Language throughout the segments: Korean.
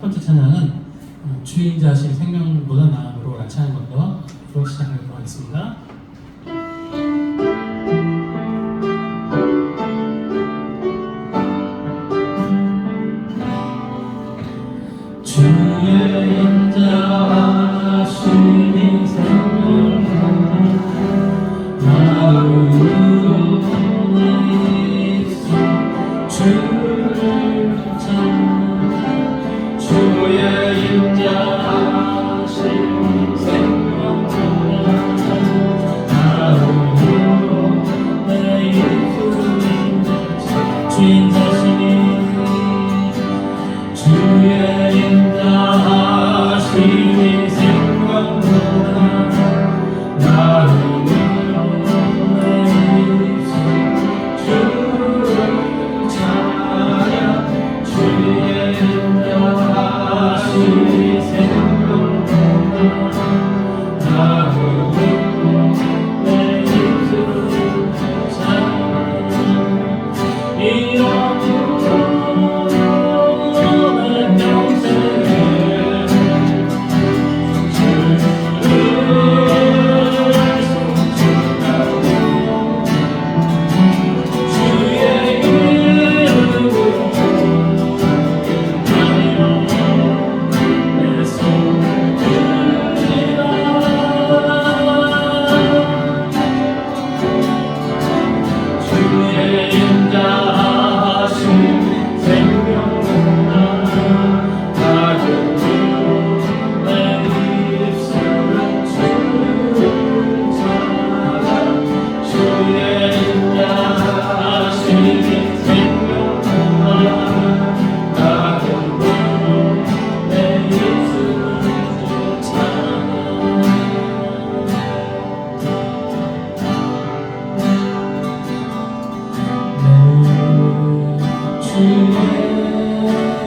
번째 찬양은 주인 자신 생명보다 나음으로 라는 찬양 건더 시작하도록 하겠습니다. 주의 인자하시니 생명보다 나음으로 내 입술 주를 찬양 주의 인자하시니 생명보다 나음으로 내 입술 주인 자신이 주의 인자하시니 생명보다 나음으로 내 입술 주를 찬양 주의 인자하시니 생명보다 나음으로 내 입술 찬양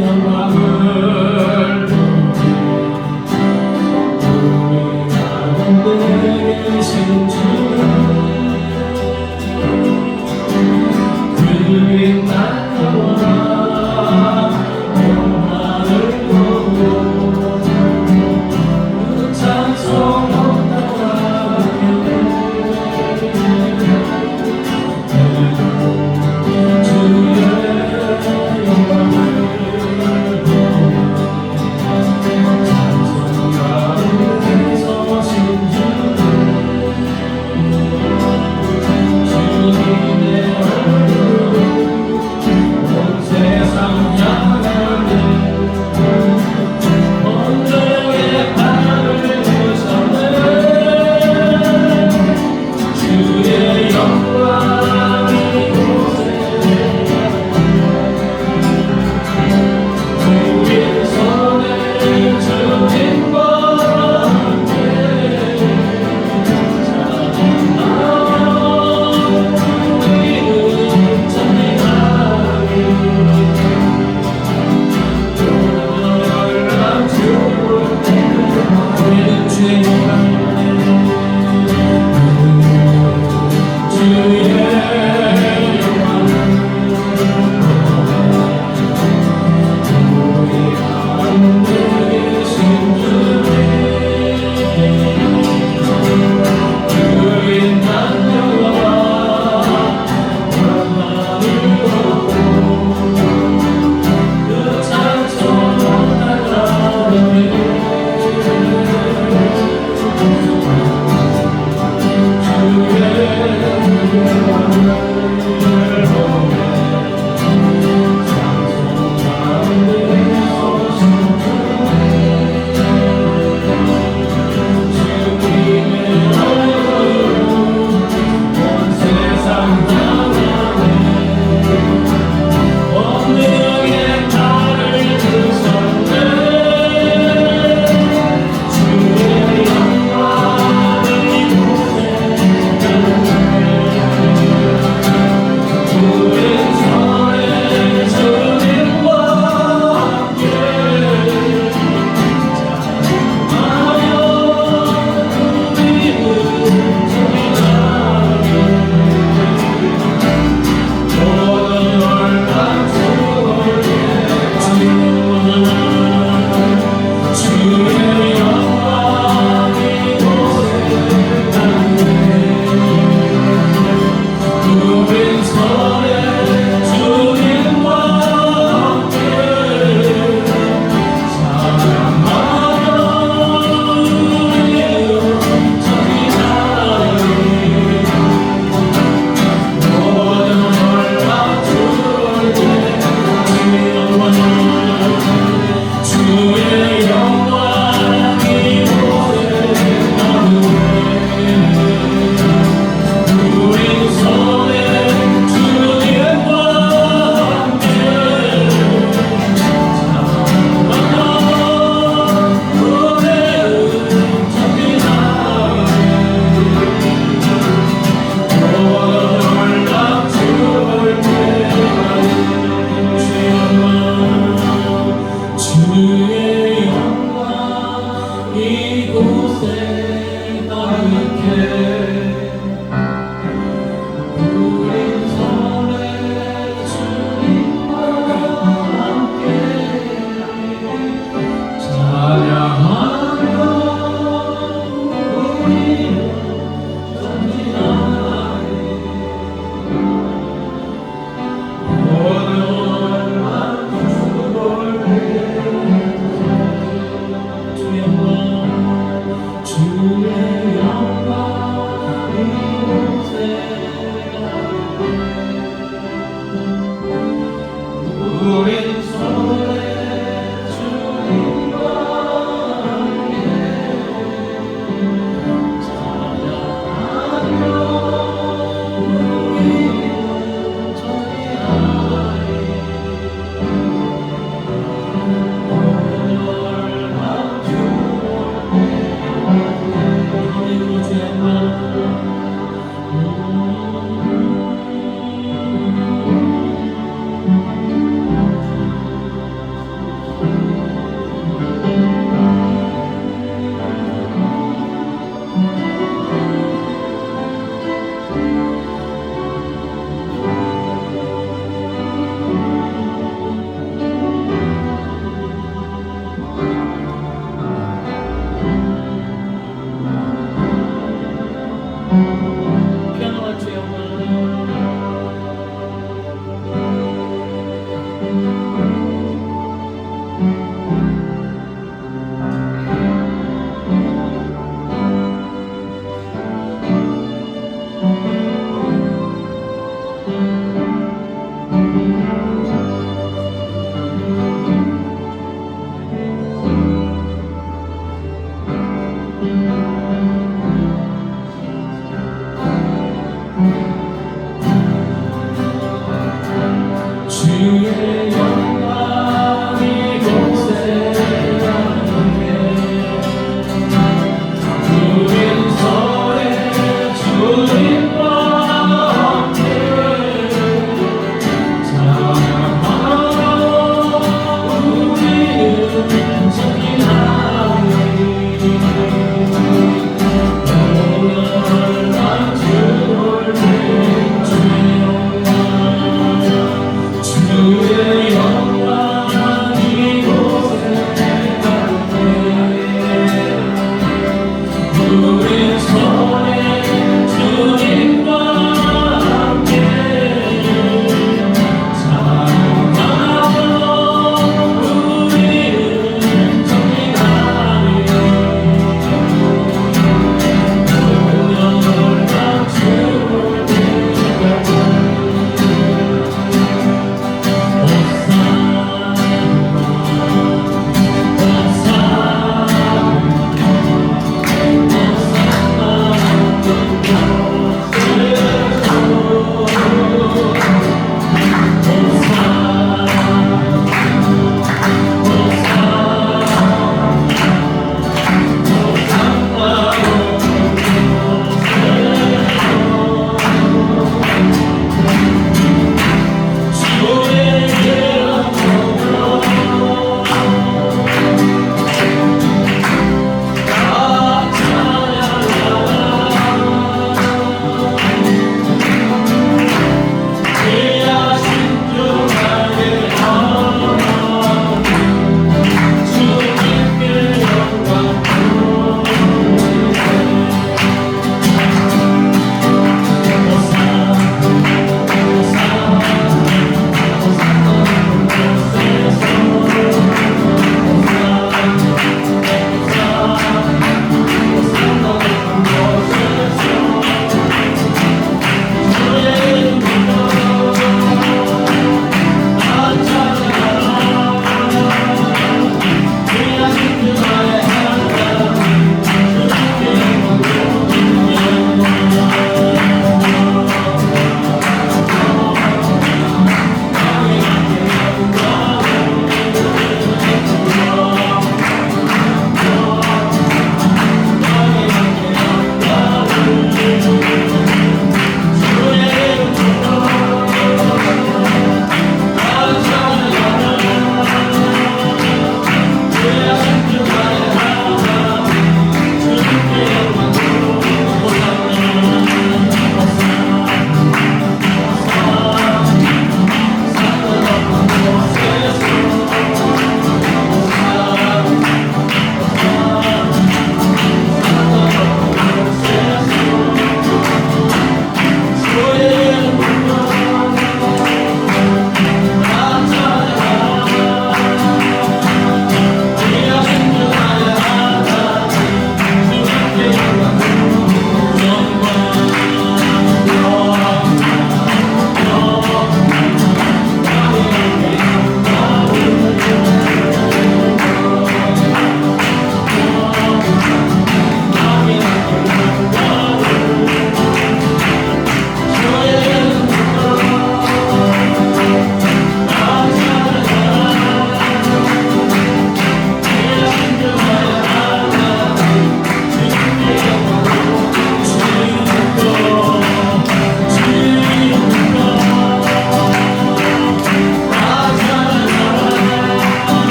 영광을 우리 가운데 계신 주 그의 나라와 영광을 보고 그 찬송을 따라가게 주의 영광을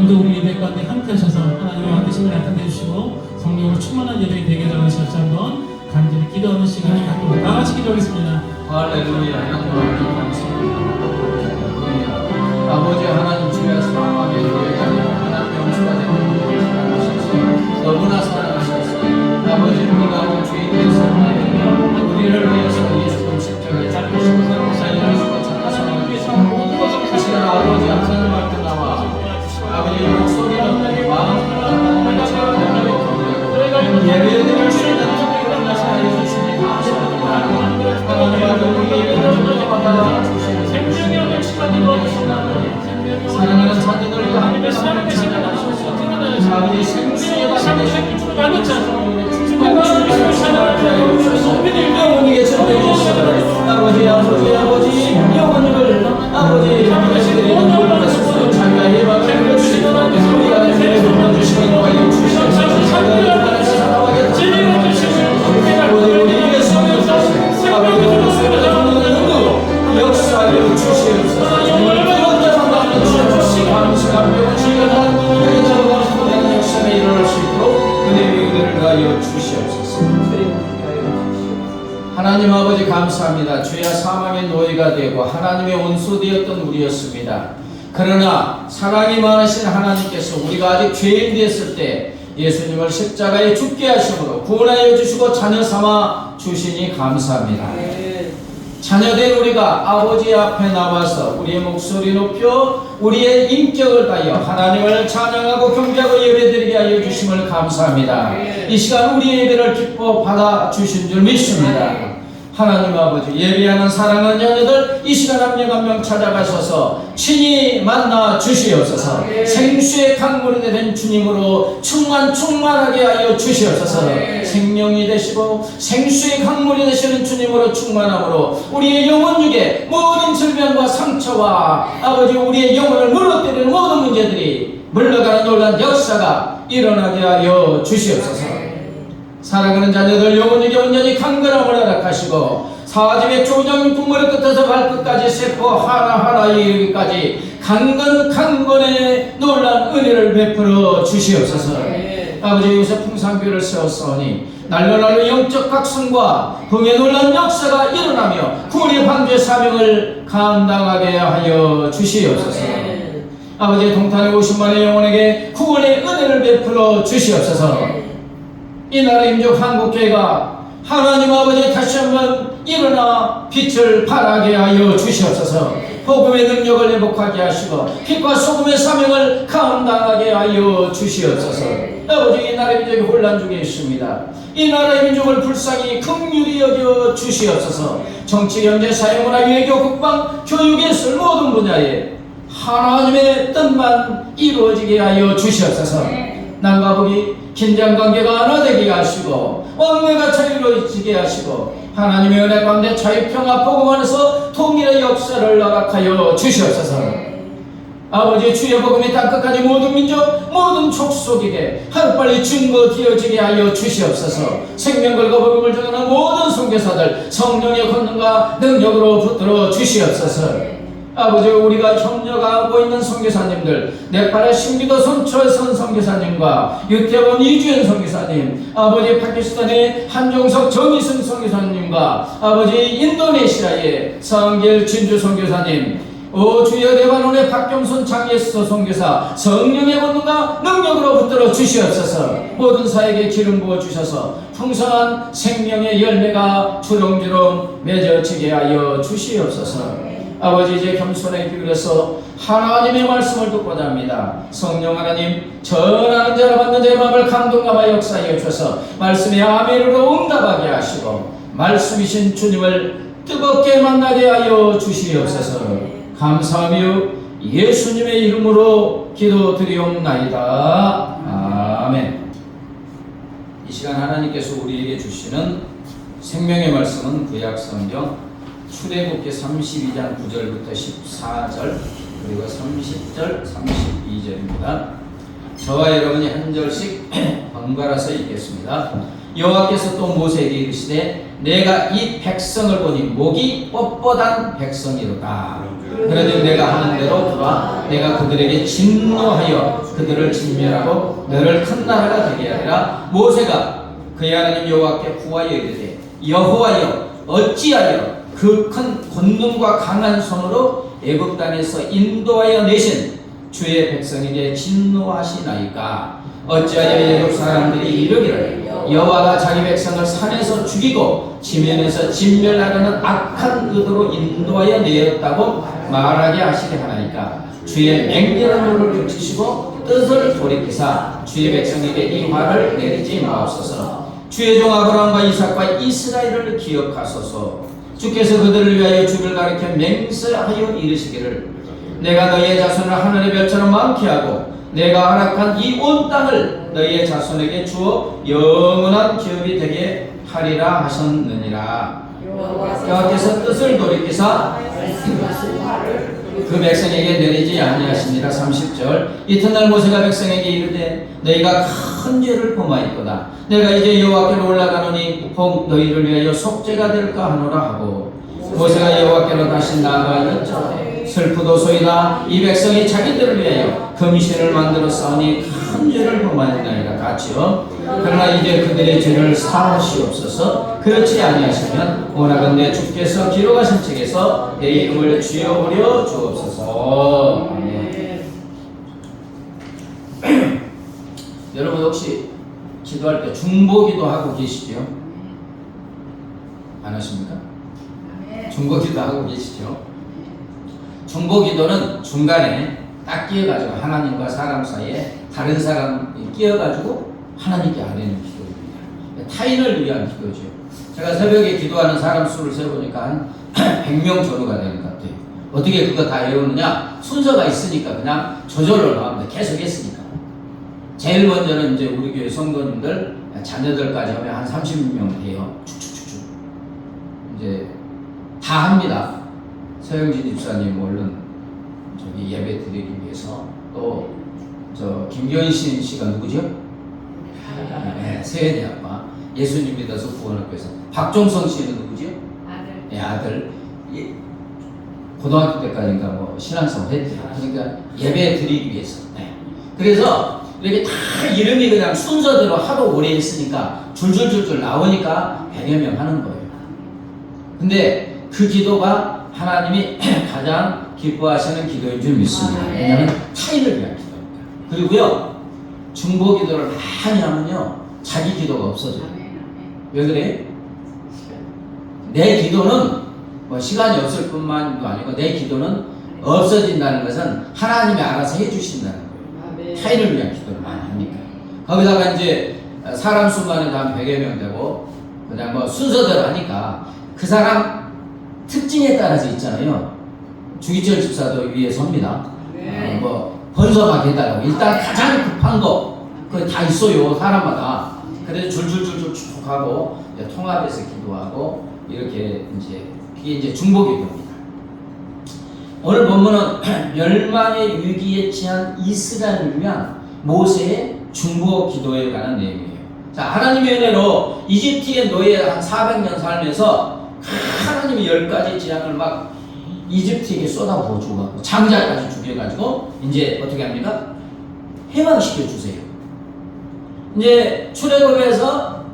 오늘도 우리 예배 가운데 함께 하셔서 하나님의 왕되심을 나타내 주시고 성령으로 충만한 예배가 되게 해주셔서 한번 간절히 기도하는 시간을 갖도록 다 같이 기도하겠습니다. 할렐루야. 하나님 감사합니다. 아버지 하나님 주여 사랑하게 되어 하나님의 원수가 되는 우리를 사랑하셔서 너무나 사랑하셔서 아버지 우리가 주인 되어서 우리를 위해서 예수님 십자가에 달리시고 살려주시고 장사하기 위해서 이 시간 아버지 하나님 앞에 나와 아버지 목소리는 마음으로 하나님을 찾아내고 예배드릴 수 있는 특별한 것을 알려주시니 감사합니다. 하나님 아버지 우리 예배를 주님마다 주시는 생명의 시간이 되어주시나 사랑하는 자녀들과 함께 찾아가셔서 아버지 생명의 받는 받는 자 영혼에게 전해주시고 아버지 영혼을 아버지 당신들의 눈물에서 자기가 예방을 해주시고 우리가 내게 불러주시는 거에 주시옵소서 자기가 살아가게 해주시고 우리에게 성령사시 아버지 역사하여 주시옵소서 영원한 마음을 주시옵소서 감사한 병을 시간한 회개자와 역사가 일어날 수 있도록 은혜의 은혜를 가하여 주시옵소서. 하나님 아버지 감사합니다. 주야 사망의 노예가 되고 하나님의 원수 되었던 우리였습니다. 그러나 사랑이 많으신 하나님께서 우리가 아직 죄인 되었을 때 예수님을 십자가에 죽게 하심으로 구원하여 주시고 자녀 삼아 주시니 감사합니다. 자녀된 우리가 아버지 앞에 나와서 우리의 목소리 높여 우리의 인격을 다하여 하나님을 찬양하고 경배하고 예배드리게 하여 주심을 감사합니다. 이 시간 우리의 예배를 기뻐 받아주신 줄 믿습니다. 하나님 아버지 예배하는 사랑하는 자녀들 이 시간 한 명 한 명 찾아가셔서 친히 만나 주시옵소서. 생수의 강물이 된 주님으로 충만하게 하여 주시옵소서. 생명이 되시고 생수의 강물이 되시는 주님으로 충만함으로 우리의 영혼 중에 모든 질병과 상처와 아버지 우리의 영혼을 무너뜨리는 모든 문제들이 물러가는 놀란 역사가 일어나게 하여 주시옵소서. 사랑하는 자녀들 영혼에게 온전히 강건함을 허락하시고 사집의 조정 분무의 끝에서 발끝까지 세포 하나하나에 이르기까지 강건의 놀란 은혜를 베풀어 주시옵소서. 아버지 여기서 풍산교를 세웠사오니 날로 영적 각성과 흥의 놀란 역사가 일어나며 구원의 방주의 사명을 감당하게 하여 주시옵소서. 아버지 동탄의 50만의 영혼에게 구원의 은혜를 베풀어 주시옵소서. 이 나라 민족 한국교회가 하나님 아버지 다시 한번 일어나 빛을 발하게 하여 주시옵소서. 복음의 능력을 회복하게 하시고 빛과 소금의 사명을 감당하게 하여 주시옵소서. 아버지 이 나라 민족이 혼란 중에 있습니다. 이 나라의 민족을 불쌍히 긍휼히 여겨 주시옵소서. 정치, 경제, 사회, 문화, 외교, 국방, 교육, 예술 모든 분야에 하나님의 뜻만 이루어지게 하여 주시옵소서. 남과 북이 긴장관계가 하나 되게 하시고 왕래가 자유로워지게 하시고 하나님의 은혜 가운데 자유, 평화, 복음 안에서 통일의 역사를 허락하여 주시옵소서. 아버지 주의 복음이 땅끝까지 모든 민족 모든 족속에게 하루빨리 증거되어지게 하여 주시옵소서. 생명 걸고 복음을 전하는 모든 선교사들 성령의 권능과 능력으로 붙들어 주시옵소서. 아버지 우리가 협력하고 있는 선교사님들 네팔의 신기도 손철선 선교사님과 유태원 이주연 선교사님, 아버지 파키스탄의 한종석 정희승 선교사님과 아버지 인도네시아의 성길 진주 선교사님, 오 주여 레바논의 박경순 장예수 선교사 성령의 권능과 능력으로 붙들어 주시옵소서. 모든 사에게 기름 부어 주셔서 풍성한 생명의 열매가 주렁주렁 맺어지게 하여 주시옵소서. 아버지 이제 겸손하게 기울여서 하나님의 말씀을 듣고자 합니다. 성령 하나님 전하는 자라 받는 자의 마음을 감동감화 역사하여 주셔서 말씀의 아멘으로 응답하게 하시고 말씀이신 주님을 뜨겁게 만나게 하여 주시옵소서. 감사하며 예수님의 이름으로 기도드리옵나이다. 아멘. 이 시간 하나님께서 우리에게 주시는 생명의 말씀은 구약성경 출애굽기 32장 9절부터 14절 그리고 30절 32절입니다. 저와 여러분이 한 절씩 번갈아서 읽겠습니다. 여호와께서 또 모세에게 이르시되 내가 이 백성을 보니 목이 뻣뻣한 백성이로다. 그러니 내가 하는 대로 들어 내가 그들에게 진노하여 그들을 진멸하고 너를 큰 나라가 되게 하리라. 모세가 그의 하나님 여호와께 구하여 이르되 여호와여 어찌하여 그 큰 권능과 강한 손으로 애굽 땅에서 인도하여 내신 주의 백성에게 진노하시나이까. 어찌하여 애굽 사람들이 이르기를 여호와가 자기 백성을 산에서 죽이고 지면에서 진멸하려는 악한 의도로 인도하여 내었다고 말하게 하시게 하나이까. 주의 맹렬한 노를 그치시고 뜻을 돌이키사 주의 백성에게 이 화를 내리지 마옵소서. 주의 종 아브라함과 이삭과 이스라엘을 기억하소서. 주께서 그들을 위하여 주를 가리켜 맹세하여 이르시기를 내가 너희의 자손을 하늘의 별처럼 많게 하고 내가 허락한 이 온 땅을 너희의 자손에게 주어 영원한 기업이 되게 하리라 하셨느니라. 여호와께서 뜻을 돌이키사 그 백성에게 내리지 아니하시니라. 30절 이튿날 모세가 백성에게 이르되 너희가 큰 죄를 범하였도다. 내가 이제 여호와께로 올라가노니 혹 너희를 위하여 속죄가 될까 하노라 하고 모세가 여호와께로 다시 나아가 이르되 슬프도소이다. 이 백성이 자기들을 위하여 금신을 만들어 싸우니 큰 죄를 범하였나이다. 같이요. 그러나 이제 그들의 죄를 사하시옵소서. 그렇지 아니하시면 원하건대 주께서 기록하신 책에서 내 이름을 지워버려 주옵소서. 아멘. 여러분 혹시 기도할 때 중보기도 하고 계시죠? 안 하십니까? 중보기도 하고 계시죠? 중보기도는 중간에 딱 끼어가지고 하나님과 사람 사이에 다른 사람이 끼어가지고 하나님께 아뢰는 기도입니다. 타인을 위한 기도죠. 제가 새벽에 기도하는 사람 수를 세보니까 한 100명 정도가 되는 것 같아요. 어떻게 그거 다 외우느냐? 순서가 있으니까 그냥 저절로 나옵니다. 계속 했으니까. 제일 먼저는 이제 우리 교회 성도님들 자녀들까지 하면 한 30명 돼요. 축축축축 이제 다 합니다. 서영진 집사님 얼른 저기 예배 드리기 위해서 또 저 김견신 씨가 누구죠? 네, 세연이 아빠. 예수님 믿어서 구원학교에서 박종성 씨는 누구죠? 아들. 네, 아들. 고등학교 때까지인가 뭐 신앙생활 했대요. 그러니까 예배 드리기 위해서. 네. 그래서 이렇게 다 이름이 그냥 순서대로 하도 오래 했으니까 줄줄줄줄 나오니까 100여 명 하는 거예요. 근데 그 기도가 하나님이 가장 기뻐하시는 기도인 줄 믿습니다. 왜냐하면 타인을 위한 기도입니다. 그리고요, 중보 기도를 많이 하면요, 자기 기도가 없어져요. 왜 그래요? 내 기도는 뭐 시간이 없을 뿐만도 아니고 내 기도는 없어진다는 것은 하나님이 알아서 해주신다는 거예요. 타인을 위한 기도를 많이 하니까. 거기다가 이제 사람 수만 해도 한 100여 명 되고 그냥 뭐 순서대로 하니까 그 사람 특징에 따라서 있잖아요. 주기철 집사도 위에 섭니다. 뭐 번서가 해달라고 일단 가장 급한 거 그거 다 있어요. 사람마다. 그래서 줄줄줄줄 쭉 하고 통합해서 기도하고 이렇게 이제 그게 이제 중보기도입니다. 오늘 본문은 멸망의 위기에 처한 이스라엘을 위한 모세의 중보기도에 관한 내용이에요. 자, 하나님의 은혜로 이집트의 노예 한 400년 살면서 하나님이 10가지 재앙을 막 이집트에게 쏟아부어 주고 장자까지 죽여가지고 이제 어떻게 합니까? 해방시켜 주세요. 이제 출애굽에서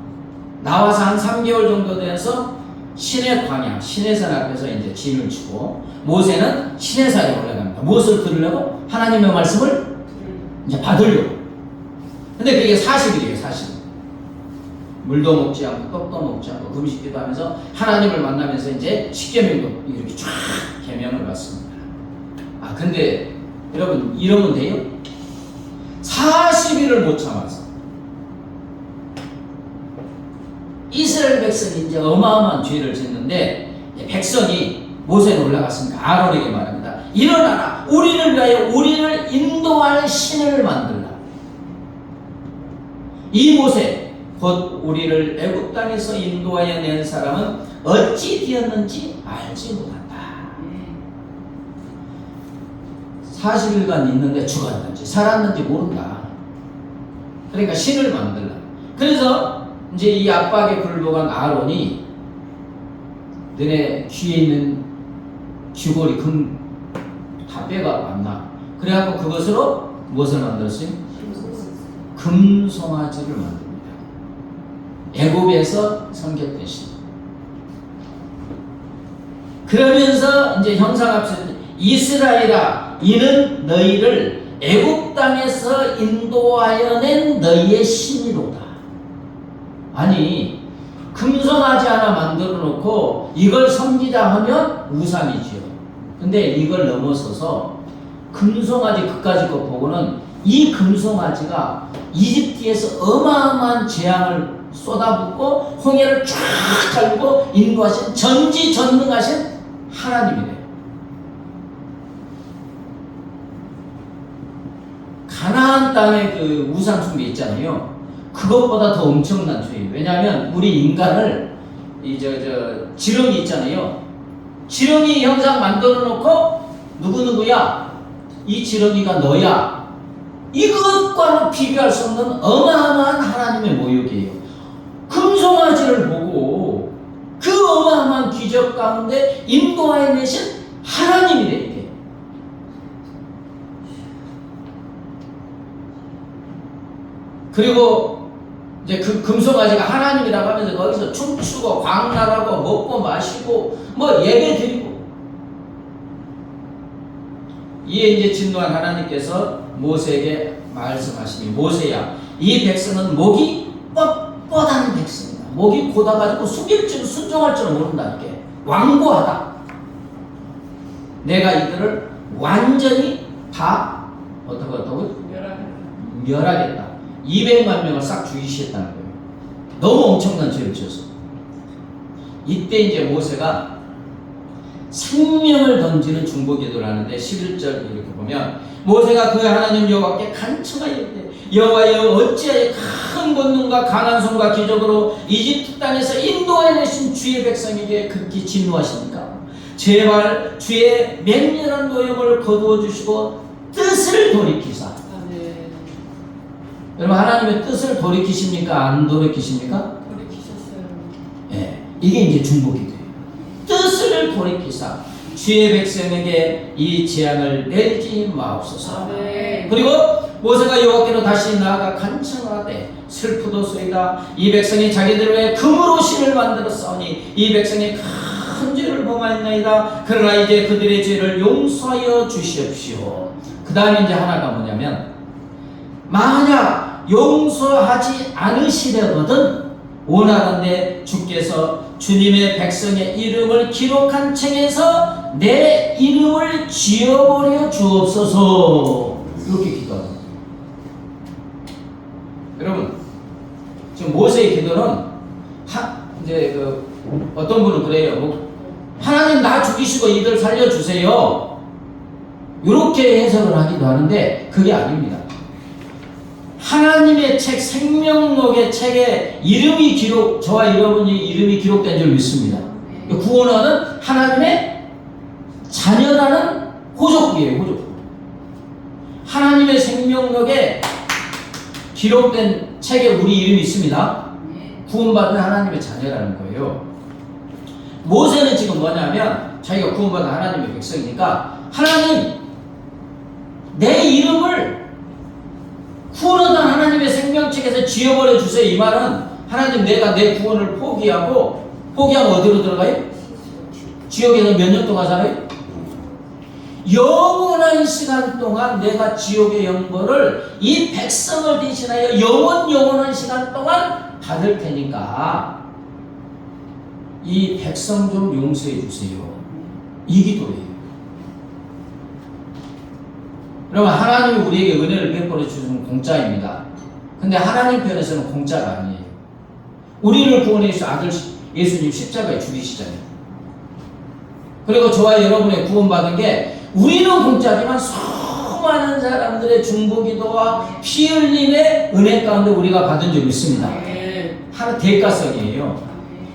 나와서 한 3개월 정도 돼서 신의 광야, 시내산 앞에서 이제 진을 치고 모세는 시내산에 올라갑니다. 무엇을 들으려고? 하나님의 말씀을 이제 받으려고. 근데 그게 40일이에요, 40일. 물도 먹지 않고 떡도 먹지 않고 금식기도 하면서 하나님을 만나면서 이제 십계명도 이렇게 쫙 계명을 받습니다. 아 근데 여러분 이러면 돼요? 40일을 못 참아서 이스라엘 백성이 이제 어마어마한 죄를 짓는데 백성이 모세는 올라갔으니까 아론에게 말합니다. 일어나라. 우리를 위하여 우리를 인도할 신을 만들라. 이 모세 곧 우리를 애굽 땅에서 인도하여 낸 사람은 어찌 되었는지 알지 못한다. 40일간 있는데 죽었는지 살았는지 모른다. 그러니까 신을 만들라. 그래서 이제 이 압박에 굴복한 아론이 너네 귀에 있는 귀걸이 금 다 빼가 왔나. 그래갖고 그것으로 무엇을 만들었어요? 금송아지를 만듭니다. 애굽에서 섬겼던 신. 그러면서 이제 형상 앞서 이스라엘아, 이는 너희를 애굽 땅에서 인도하여 낸 너희의 신이로다. 아니, 금송아지 하나 만들어 놓고 이걸 섬기자 하면 우상이지요. 근데 이걸 넘어서서 금송아지 그까지 거 보고는 이 금송아지가 이집트에서 어마어마한 재앙을 쏟아붓고 홍해를 쫙 갈고 인도하신 전지전능하신 하나님이래요. 가나안 땅의 그 우상 숭배 있잖아요. 그것보다 더 엄청난 죄예요. 왜냐하면 우리 인간을 지렁이 있잖아요. 지렁이 형상 만들어 놓고 누구누구야? 이 지렁이가 너야. 이것과는 비교할 수 없는 어마어마한 하나님의 모욕이에요. 금송아지를 보고 그 어마어마한 기적 가운데 인도하여 내신 하나님이래 이게. 그리고 이제 그 금송아지가 하나님이라고 하면서 거기서 춤추고 광나라고 먹고 마시고 뭐 예배 드리고. 이에 이제 진노한 하나님께서 모세에게 말씀하시니 모세야, 이 백성은 목이 뻣뻣한 백성이다. 목이 고다가지고 숙일 줄 순종할 줄 모른다니까. 완고하다. 내가 이들을 완전히 다 어떻게 멸하겠다. 200만 명을 싹 죽이시겠다는 거예요. 너무 엄청난 죄를 지었어. 이때 이제 모세가 생명을 던지는 중보기도를 하는데 11절 이렇게 보면 모세가 그 하나님 여호와께 간청하여 이르되 여호와여 어찌하여 큰 권능과 강한 손과 기적으로 이집트 땅에서 인도하여 내신 주의 백성에게 극히 진노하십니까? 제발 주의 맹렬한 노염을 거두어 주시고 뜻을 돌이키사. 여러분 하나님의 뜻을 돌이키십니까? 안 돌이키십니까? 돌이키셨어요. 예, 이게 이제 중보기도예요. 뜻을 돌이키사 주의 백성에게 이 재앙을 내리지 마옵소서. 그리고 모세가 여호와께로 다시 나아가 간청하되 슬프도소이다. 이 백성이 자기들 외에 금으로 신을 만들었사오니 이 백성이 큰 죄를 범하였나이다. 그러나 이제 그들의 죄를 용서하여 주시옵시오. 그 다음에 이제 하나가 뭐냐면 만약 용서하지 않으시려거든 원하건대 주께서 주님의 백성의 이름을 기록한 책에서 내 이름을 지워버려 주옵소서. 이렇게 기도합니다. 여러분 지금 모세의 기도는 이제 어떤 분은 그래요. 하나님 나 죽이시고 이들 살려주세요. 이렇게 해석을 하기도 하는데 그게 아닙니다. 하나님의 책 생명록의 책에 이름이 저와 여러분이 이름이 기록된 줄 믿습니다. 구원하는 하나님의 자녀라는 호족이에요. 호족. 하나님의 생명록에 기록된 책에 우리 이름이 있습니다. 구원받은 하나님의 자녀라는 거예요. 모세는 지금 뭐냐면 자기가 구원받은 하나님의 백성이니까 하나님 내 이름을 구원하던 하나님의 생명책에서 지워버려 주세요. 이 말은 하나님 내가 내 구원을 포기하면 어디로 들어가요? 지옥에서 몇 년 동안 살아요? 영원한 시간 동안 내가 지옥의 영벌을 이 백성을 대신하여 영원한 시간 동안 받을 테니까 이 백성 좀 용서해 주세요. 이 기도예요. 여러분 하나님이 우리에게 은혜를 베풀어 주시는 공짜입니다. 근데 하나님 편에서는 공짜가 아니에요. 우리를 구원해 주신 아들 예수님 십자가에 죽이시잖아요. 그리고 저와 여러분의 구원받은 게 우리는 공짜지만 수많은 사람들의 중보기도와 피 흘림의 은혜 가운데 우리가 받은 적이 있습니다. 하나 대가성이에요.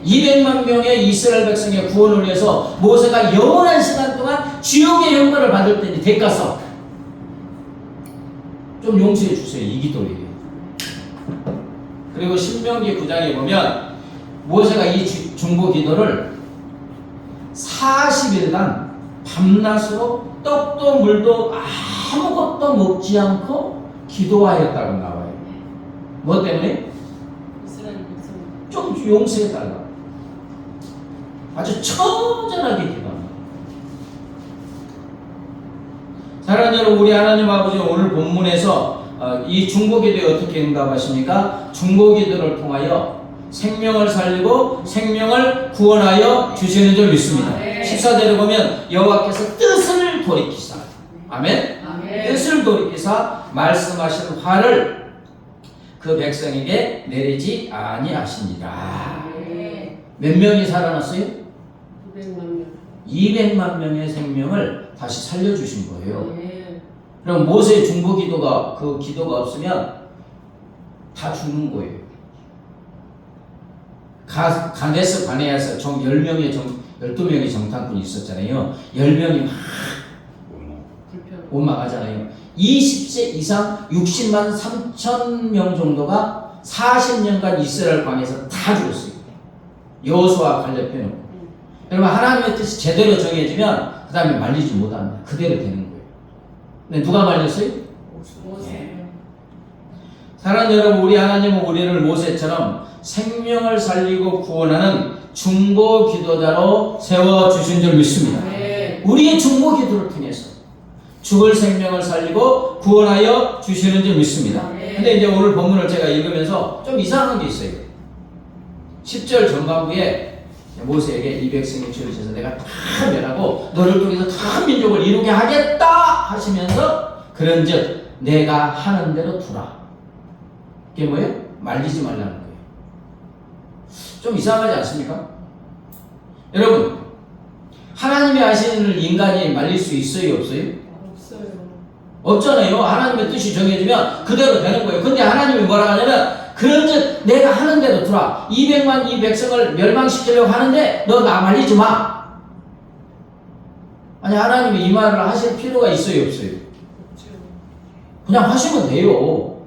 200만 명의 이스라엘 백성의 구원을 위해서 모세가 영원한 시간 동안 지옥의 형벌을 받을 때니 대가성. 좀 용서해 주세요. 이 기도예요. 그리고 신명기 9장에 보면 모세가 이 중보 기도를 40일간 밤낮으로 떡도 물도 아무것도 먹지 않고 기도하였다고 나와요. 뭐 때문에? 이스라엘 백성. 좀 용서해달라. 아주 처절하게 기도합니다. 사랑하는 여러분, 우리 하나님 아버지는 오늘 본문에서 이 중보기도에 어떻게 응답하십니까? 중보기도를 통하여 생명을 살리고 생명을 구원하여 주시는 줄 믿습니다. 14절에 보면 여호와께서 뜻을 돌이키사, 아멘? 뜻을 돌이키사 말씀하신 화를 그 백성에게 내리지 아니하시니라. 몇 명이 살아났어요? 200만 명. 200만 명의 생명을 다시 살려주신 거예요. 그럼 모세의 중보기도가 그 기도가 없으면 다 죽는 거예요. 가데스 바네아에서 총 12명의 정탐꾼이 있었잖아요. 10명이 막 원망하잖아요. 20세 이상 60만 3천 명 정도가 40년간 이스라엘 광에서 다 죽었어요. 여호수아 갈렙 빼놓고. 여러분, 하나님의 뜻이 제대로 정해지면 그 다음에 말리지 못합니다. 그대로 되는 거예요. 근데 누가 말렸어요? 사랑하는 여러분, 우리 하나님은 우리를 모세처럼 생명을 살리고 구원하는 중보 기도자로 세워주신 줄 믿습니다. 우리의 중보 기도를 통해서 죽을 생명을 살리고 구원하여 주시는 줄 믿습니다. 근데 이제 오늘 본문을 제가 읽으면서 좀 이상한 게 있어요. 10절 전반부에 모세에게 이 백성이 죄를 져서 내가 다 멸하고 너를 통해서 다 민족을 이루게 하겠다 하시면서 그런즉 내가 하는 대로 두라. 이게 뭐예요? 말리지 말라는 거예요. 좀 이상하지 않습니까? 여러분, 하나님이 하시는 일을 인간이 말릴 수 있어요, 없어요? 없어요. 없잖아요. 하나님의 뜻이 정해지면 그대로 되는 거예요. 근데 하나님이 뭐라 하냐면 그런즉 내가 하는 대로 두라. 200만 이 백성을 멸망시키려고 하는데 너 나 말리지 마. 아니, 하나님이 이 말을 하실 필요가 있어요, 없어요? 그냥 하시면 돼요.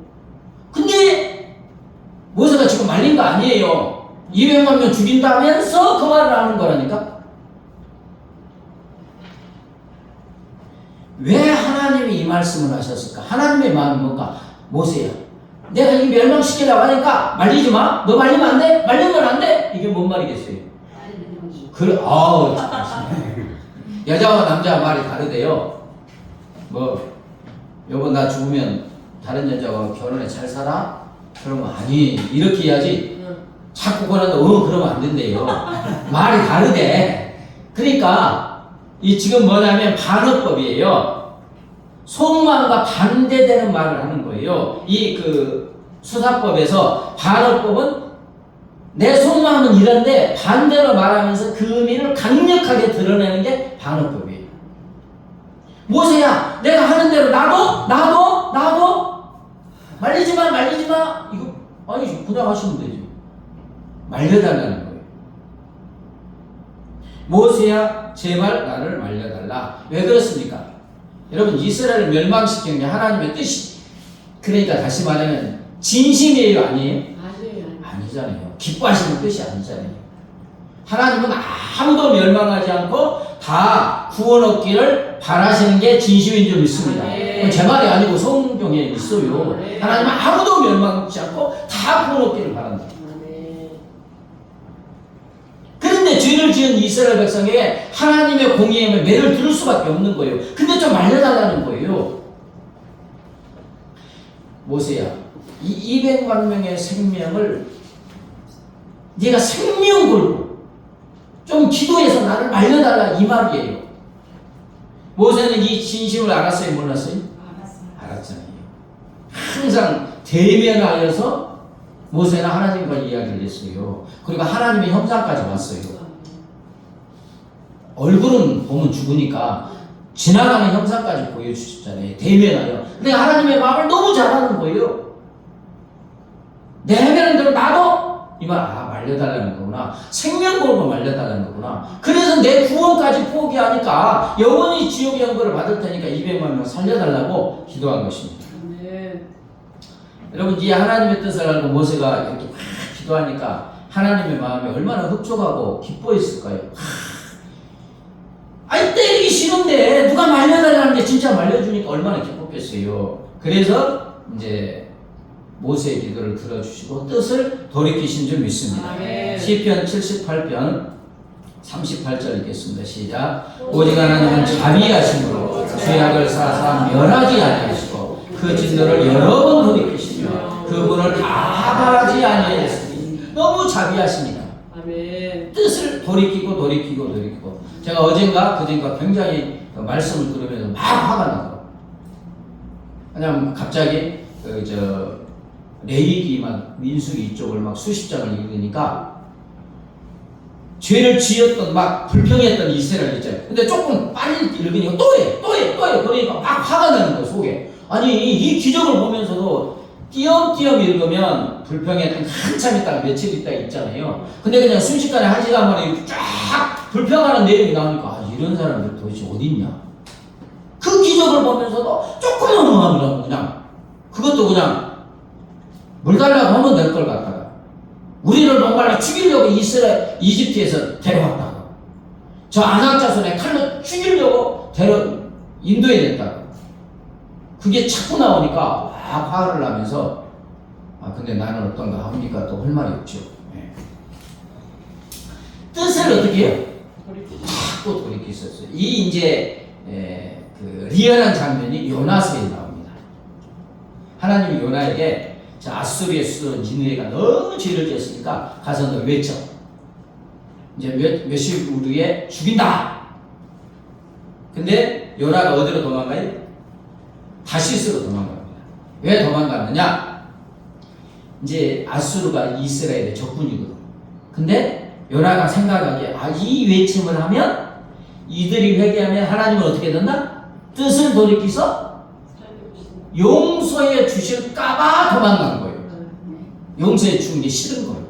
근데 모세가 지금 말린 거 아니에요. 200만 명 죽인다면서 그 말을 하는 거라니까. 왜 하나님이 이 말씀을 하셨을까? 하나님의 마음이 뭔가? 모세야, 내가 이 멸망시키려고 하니까 말리지 마. 너 말리면 안 돼? 말리면 안 돼? 이게 뭔 말이겠어요? 그래, 여자와 남자와 말이 다르대요. 뭐, 여보 나 죽으면 다른 여자와 결혼해 잘 살아? 그러면 아니, 이렇게 해야지. 자꾸 그러는데 그러면 안 된대요. 말이 다르대. 그러니까 이 지금 뭐냐면 반어법이에요. 속마음과 반대되는 말을 하는 거예요. 이 그 수사법에서 반어법은 내 속마음은 이런데 반대로 말하면서 그 의미를 강력하게 드러내는 게 반어법이에요. 모세야, 내가 하는 대로 나도 말리지 마. 이거 아니, 그냥 하시면 되죠. 말려달라는 거예요. 모세야, 제발 나를 말려달라. 왜 그렇습니까? 여러분, 이스라엘을 멸망시키는 게 하나님의 뜻이, 그러니까 다시 말하면 진심이에요, 아니에요? 아니잖아요. 기뻐하시는 뜻이 아니잖아요. 하나님은 아무도 멸망하지 않고 다 구원 얻기를 바라시는 게 진심인 줄 믿습니다. 제 말이 아니고 성경에 있어요. 하나님은 아무도 멸망하지 않고 다 구원 얻기를 바란다. 그런데 죄를 지은 이스라엘 백성에게 하나님의 공의에 매를 들을 수밖에 없는 거예요. 근데 좀 말려달라는 거예요. 모세야, 이 200만 명의 생명을 네가 생명 걸고 좀 기도해서 나를 말려달라, 이 말이에요. 모세는 이 진심을 알았어요, 몰랐어요? 알았잖아요. 항상 대면하여서 모세는 하나님과 이야기를 했어요. 그리고 하나님의 형상까지 왔어요. 얼굴은 보면 죽으니까 지나가는 형상까지 보여주셨잖아요. 대면하여. 근데 하나님의 마음을 너무 잘 아는 거예요. 내면은 대로 나도 이 말, 말려달라는 거구나. 생명 걸고 말려달라는 거구나. 그래서 내 구원까지 포기하니까 영원히 지옥의 형벌을 받을 테니까 200만 명 살려달라고 기도한 것입니다. 여러분, 이 하나님의 뜻을 알고 모세가 이렇게 기도하니까 하나님의 마음이 얼마나 흡족하고 기뻐했을까요? 아니 때리기 싫은데 누가 말려달라는데 진짜 말려주니까 얼마나 기뻤겠어요. 그래서 이제 모세의 기도를 들어주시고 뜻을 돌이키신 줄 믿습니다. 아멘. 시편 78편 38절 읽겠습니다. 시작. 오직 하나님은 자비하심으로 죄악을 사사 멸하지 아니하시고 그 진노를 여러 번 돌이키시며 그분을 다 바라지 아니하였으니 너무 자비하십니다. 아멘. 뜻을 돌이키고 제가 어젠가 그젠가 굉장히 그 말씀을 들으면서 막 화가 나더라고요. 그냥 갑자기 레위기만 민수기 이쪽을 막 수십 장을 읽으니까 죄를 지었던 막 불평했던 이스라엘 있잖아요. 근데 조금 빨리 읽으니까 또 해 그러니까 막 화가 나는 거예요 속에. 아니 이 기적을 보면서도 띄엄띄엄 읽으면 불평했던 한참 있다가 며칠 있다가 있잖아요. 근데 그냥 순식간에 한 시간 만에 이렇게 쫙 불평하는 내용이 나오니까 아, 이런 사람들 도대체 어디 있냐. 그 기적을 보면서도 조금만 응하더라고. 그냥 그것도 그냥 물 달라고 하면 될 걸 갖다가 우리를 목말라 죽이려고 이집트에서 데려왔다고, 저 아낙 자손의 칼로 죽이려고 인도에 냈다고. 그게 자꾸 나오니까 막 화를 나면서 아 근데 나는 어떤가 합니까? 또 할 말이 없죠. 네. 뜻을 어떻게 해요? 자꾸 돌이키셨어요. 이 이제 그 리얼한 장면이 요나서에 나옵니다. 하나님이 요나에게 자 아수르의 수도 니느웨가 너무 죄를 지었으니까 가서 너 외쳐. 이제 몇십 후에 죽인다. 근데 요나가 어디로 도망가요? 다시스로 도망갑니다. 왜 도망갔느냐? 이제 아수르가 이스라엘의 적군이거든. 근데 요나가 생각하기에 아, 이 외침을 하면 이들이 회개하면 하나님은 어떻게 된다? 뜻을 돌이키서 용서해 주실까봐 도망간 거예요. 용서해 주는 게 싫은 거예요.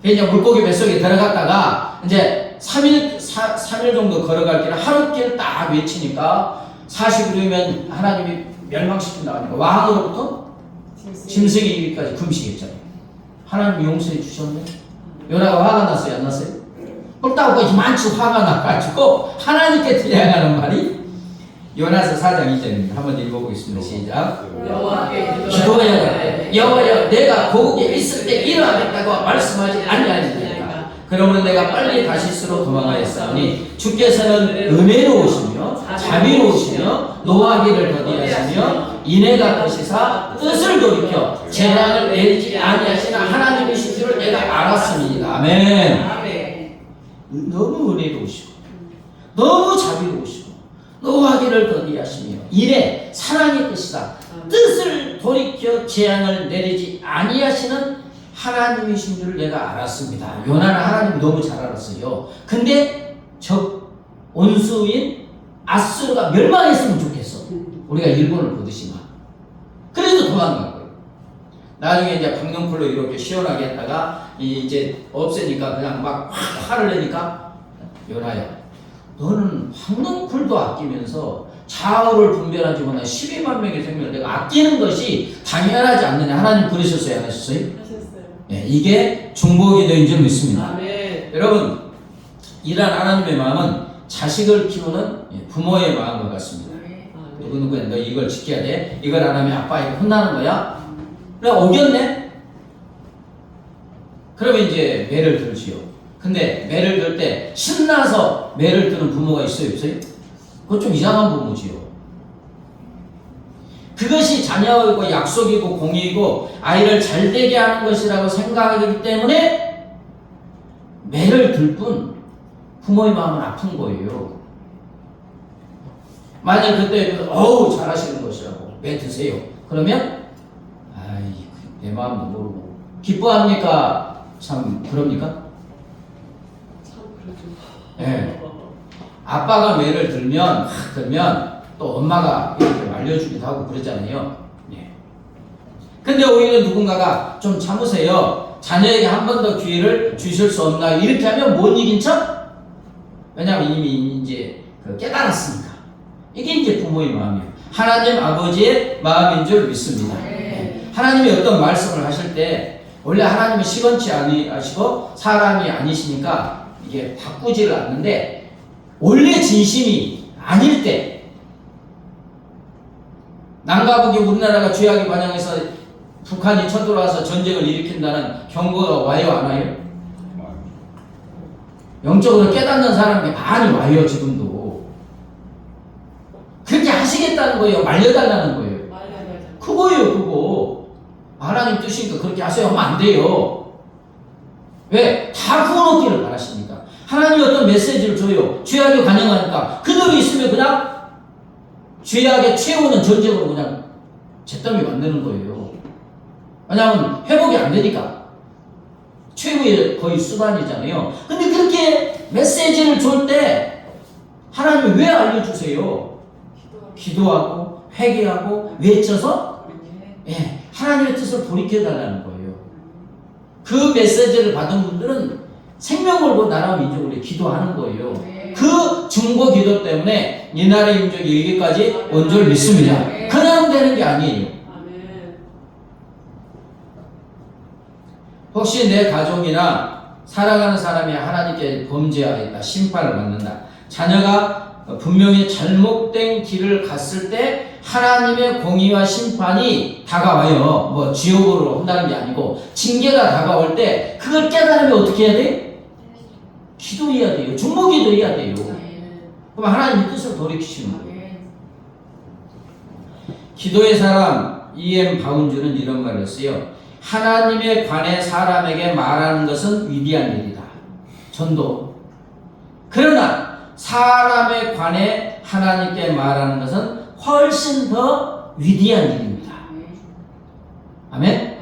그냥 물고기 뱃속에 들어갔다가 이제 3일 정도 걸어갈 길을 하루 길 딱 외치니까 40일이면 하나님이 멸망시킨다 하니까 왕으로부터 짐승에 이르기까지 금식했잖아요. 하나님이 용서해 주셨네. 요나가 화가 났어요? 안 났어요? 그렇다고 이만치 화가 나가지고 하나님께 대항하는 말이 요나서 4장 2절입니다. 한번 읽어보겠습니다. 시작. 기도하여 여호와여 내가 고국에 있을 때 일어나겠다고 말씀하지 아니하니까 그러므로 내가 빨리 다시스로 도망하였사오니 주께서는 은혜로우시며 자비로우시며 노하기를 더디하시며 인애 갚으시사 뜻을 돌이켜 재앙을 내리지 아니하시는 하나님이신 줄을 내가 알았습니다. 아멘. 너무 은혜로우시고 너무 자비로우시고 노하기를 더디하시며 인애 사랑의 뜻이다. 뜻을 돌이켜 재앙을 내리지 아니하시는 하나님이신 줄을 내가 알았습니다. 요나는 하나님을 너무 잘 알았어요. 근데 온수인 아수르가 멸망했으면 좋겠어. 우리가 일본을 보듯이만. 그래도 도망간 거예요. 나중에 이제 박영풀로 이렇게 시원하게 했다가 이제 없애니까 그냥 막 화를 내니까 요나야 너는 황농풀도 아끼면서 좌우를 분별하지 못한 12만 명의 생명을 내가 아끼는 것이 당연하지 않느냐. 하나님 그러셨어요? 안 하셨어요? 네, 이게 중보기도인 줄 믿습니다. 아멘. 여러분 이러한 하나님의 마음은 자식을 키우는 부모의 마음과 같습니다. 누구누구야 너 이걸 지켜야 돼. 이걸 안 하면 아빠에게 혼나는 거야. 그래 오겼네. 그러면 이제 매를 들지요. 근데 매를 들 때 신나서 매를 드는 부모가 있어요 없어요? 그건 좀 이상한 부모지요. 그것이 자녀이고 약속이고 공의이고 아이를 잘되게 하는 것이라고 생각하기 때문에 매를 들 뿐 부모의 마음은 아픈 거예요. 만약 그때 어우 잘하시는 것이라고 매 드세요. 그러면 아이 내 마음도 모르고 기뻐합니까? 참 그럽니까? 참 그러죠. 네. 아빠가 매를 들면 그러면 또 엄마가 이렇게 말려주기도 하고 그러잖아요. 예. 근데 오히려 누군가가 좀 참으세요. 자녀에게 한 번 더 기회를 주실 수 없나요? 이렇게 하면 못 이긴 척? 왜냐하면 이미 이제 깨달았으니까. 이게 이제 부모의 마음이에요. 하나님 아버지의 마음인 줄 믿습니다. 예. 하나님이 어떤 말씀을 하실 때 원래 하나님은 시건치 아니시고 사람이 아니시니까 이게 바꾸지를 않는데 원래 진심이 아닐 때 남과 북이 우리나라가 죄악의 반영해서 북한이 쳐들어와서 전쟁을 일으킨다는 경고가 와요 안 와요? 영적으로 깨닫는 사람이 많이 와요 지금도. 그렇게 하시겠다는 거예요? 말려달라는 거예요? 맞아. 그거예요 그거. 하나님 뜻이니까 그렇게 하세요 하면 안 돼요. 왜? 다 구원받기를 바라시니까. 하나님이 어떤 메시지를 줘요. 죄악에 관영하니까 그들이 있으면 그냥 죄악에 채우는 전쟁으로 그냥 잿더미 만드는 거예요. 왜냐하면 회복이 안 되니까. 최후의 거의 수단이잖아요. 근데 그렇게 메시지를 줄 때 하나님이 왜 알려주세요? 기도하고 회개하고 외쳐서 예, 하나님의 뜻을 돌이켜달라는 거예요. 그 메시지를 받은 분들은 생명 걸고 나라 민족을 위해 기도하는 거예요. 그 중보 기도 때문에 이 나라의 민족이 여기까지 온 줄 믿습니다. 그냥 되는 게 아니에요. 아멘. 혹시 내 가족이나 사랑하는 사람이 하나님께 범죄하였다, 심판을 받는다. 자녀가 분명히 잘못된 길을 갔을 때 하나님의 공의와 심판이 다가와요. 뭐 지옥으로 한다는 게 아니고 징계가 다가올 때 그걸 깨달으면 어떻게 해야 돼? 기도해야 돼요. 중보 기도해야 돼요. 그럼 하나님의 뜻을 돌이키시는 거예요. 기도의 사람 E.M. 바운주는 이런 말을 했어요. 하나님에 관해 사람에게 말하는 것은 위대한 일이다. 전도. 그러나 사람에 관해 하나님께 말하는 것은 훨씬 더 위대한 일입니다. 아멘?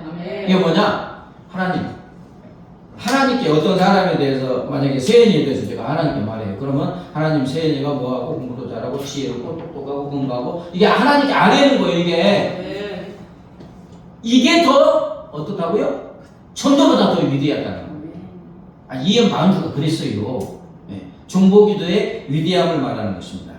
이게 뭐냐? 하나님께 어떤 사람에 대해서 만약에 세연이에 대해서 제가 하나님께 말해요. 그러면 하나님 세연이가 뭐하고 공부도 잘하고 지혜롭고 똑똑하고 공부하고 이게 하나님께 아뢰는 거예요. 이게 더 어떻다고요? 전도보다 더 위대하다는 거예요. E.M. 바운주가 그랬어요. 중보기도의 위대함을 말하는 것입니다.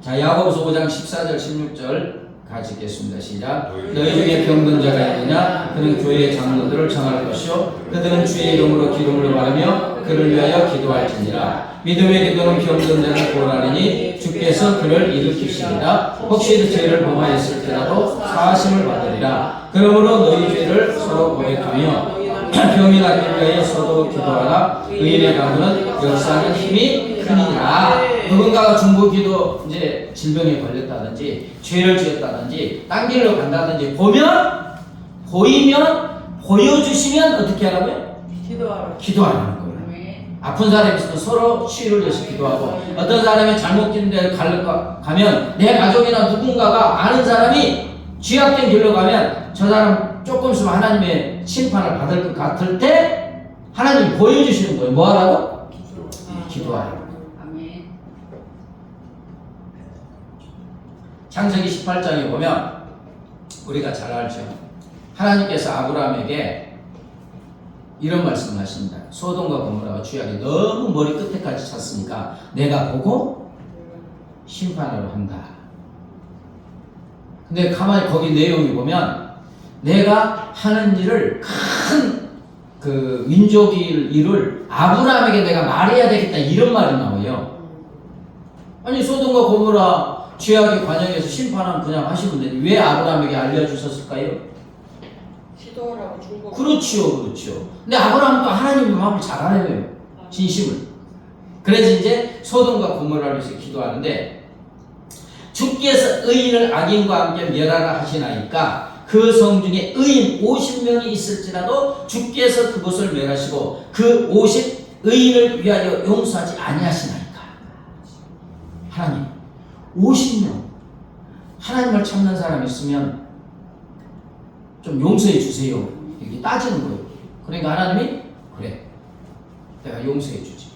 자, 야고보서 5장 14절 16절 같이 읽겠습니다. 시작. 너희 중에 병든 자가 있느냐? 그는 교회의 장로들을 청할 것이요 그들은 주의 이름으로 기름을 바르며 그를 위하여 기도할지니라. 믿음의 기도는 병든 자를 구원하리니 주께서 그를 일으키시리라. 혹시 죄를 범하였을 때라도 사하심을 받으리라. 그러므로 너희 죄를 서로 고백하며 병이 낫기 위하여 서로 기도하라. 의인의 가문은 역사하는 힘이 크니라. 누군가가 중보기도 이제 질병에 걸렸다든지 죄를 지었다든지 딴 길로 간다든지 보이면 보여주시면 어떻게 하라고요? 기도하라는 거예요. 아픈 사람이 있으면 서로 치유를 위해서 기도하고 어떤 사람이 잘못된 데를 가면 내 가족이나 누군가가 아는 사람이 죄악된 길로 가면 저 사람 조금 있으면 하나님의 심판을 받을 것 같을 때 하나님이 보여주시는 거예요. 뭐 하라고? 기도하라고. 창세기 18장에 보면 우리가 잘 알죠. 하나님께서 아브라함에게 이런 말씀을 하십니다. 소돔과 고모라가 죄악이 너무 머리 끝에까지 찼으니까 내가 보고 심판을 한다. 근데 가만히 거기 내용이 보면 내가 하는 일을 큰 그 민족의 일을 아브라함에게 내가 말해야 되겠다 이런 말이 나와요. 아니 소돔과 고모라 죄악의 관영에서 심판은 그냥 하시면 되지 왜 아브라함에게 알려주셨을까요? 기도하라고 준 거. 그렇지요. 근데 아브라함도 하나님의 마음을 잘 알아요. 진심을. 그래서 이제 소돔과 고모라를 위해서 기도하는데 주께서 의인을 악인과 함께 멸하라 하시나이까 그 성 중에 의인 50명이 있을지라도 주께서 그곳을 멸하시고 그 50 의인을 위하여 용서하지 아니하시나이까. 하나님 50명 하나님을 찾는 사람이 있으면 좀 용서해 주세요. 이렇게 따지는 거예요. 그러니까 하나님이 그래 내가 용서해 주지.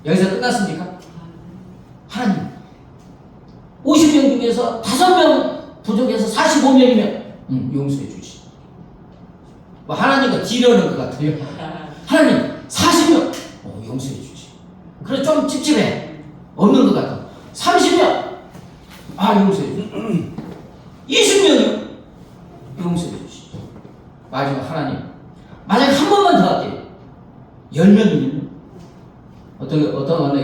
여기서 끝났습니까? 하나님 50명 중에서 5명 부족해서 45명이면 용서해 주지. 뭐 하나님과 딜하는 것 같아요. 하나님 40명 용서해 주지. 그래 좀 찝찝해. 없는 것 같아. 30명 용서해 주지. 20명이요 용서해 주시. 마지막 하나님 만약에 한 번만 더 할게요. 10명이면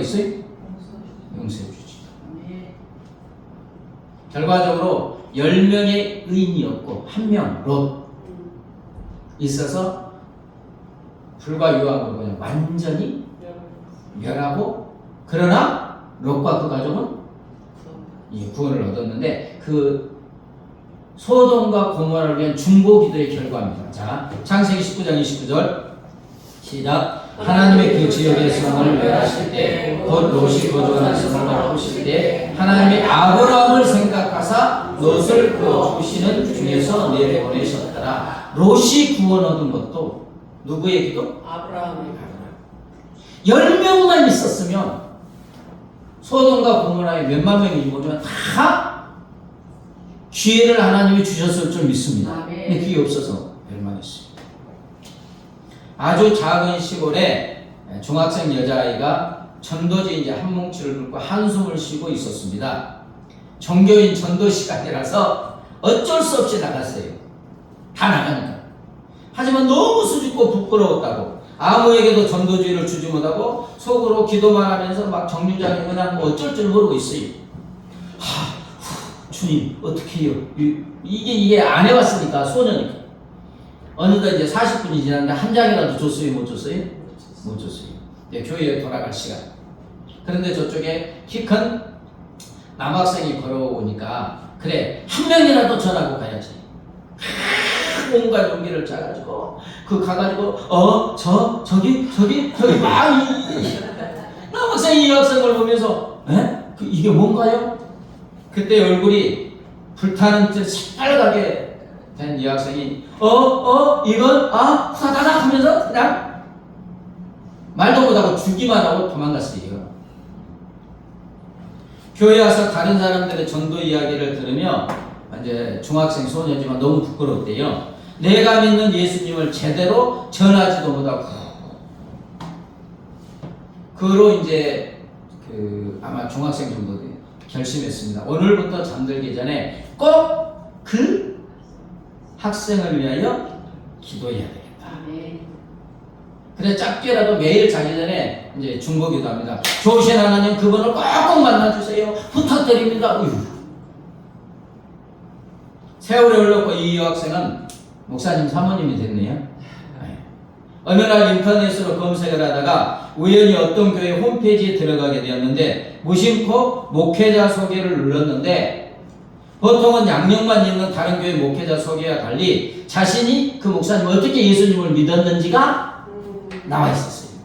있어요? 용서해 주지. 결과적으로 10명의 의인이었고 1명 롯 있어서 불과 유황으로 그냥 완전히 멸하고, 그러나 롯과 그 가족은 구원을 얻었는데, 그 소돔과 고모라를 위한 중보기도의 결과입니다. 자, 창세기 19장 29절 시작. 하나님의 그 지역의 성을 멸하실 때, 곧 롯이 거주하는 성을 바꾸실 때, 하나님이 아브라함을 생각하사 롯을 그 주시는 중에서 내보내셨더라. 롯이 구원 얻은 것도 누구의 기도? 아브라함의 10명만 있었으면 소돔과 고모라에 몇만 명이 죽으면 다 기회를 하나님이 주셨을 줄 믿습니다. 근데 그게 없어서 멸망했어요. 아주 작은 시골에 중학생 여자아이가 전도지 이제 한 뭉치를 긁고 한숨을 쉬고 있었습니다. 종교인 전도 시간이라서 어쩔 수 없이 나갔어요. 다 나가니까. 하지만 너무 수줍고 부끄러웠다고, 아무에게도 전도주의를 주지 못하고 속으로 기도만 하면서 막 정류장에 그냥 뭐 어쩔 줄 모르고 있어요. 주님 어떻게 해요? 이게 안 해봤으니까, 소년이니까. 어느덧 이제 40분이 지났는데 한 장이라도 줬어요? 못 줬어요? 못 줬어요. 이제 교회에 돌아갈 시간. 그런데 저쪽에 키 큰 남학생이 걸어오니까, 그래 한 명이라도 전하고 가야지. 온갖 용기를 짜가지고 가가지고 저기 막 남학생이 이 학생을 보면서 이게 뭔가요? 그때 얼굴이 불타는 듯 새빨갛게 된 이 학생이 이건 후다다닥 하면서 그냥 말도 못하고 주기만 하고 도망갔어요. 교회 와서 다른 사람들의 전도 이야기를 들으며, 이제 중학생 소녀지만 너무 부끄럽대요. 내가 믿는 예수님을 제대로 전하지도 못하고, 그로 이제 아마 중학생 정도 결심했습니다. 오늘부터 잠들기 전에 꼭 그 학생을 위하여 기도해야 되겠다. 그래 짧게라도 매일 자기 전에 이제 중보기도 합니다. 좋으신 하나님, 그분을 꼭 만나주세요. 부탁드립니다. 세월이 흘렀고 이 여학생은 목사님 사모님이 됐네요. 어느 날 인터넷으로 검색을 하다가 우연히 어떤 교회 홈페이지에 들어가게 되었는데, 무심코 목회자 소개를 눌렀는데, 보통은 양력만 있는 다른 교회 목회자 소개와 달리 자신이 그 목사님 어떻게 예수님을 믿었는지가 나와 있었어요.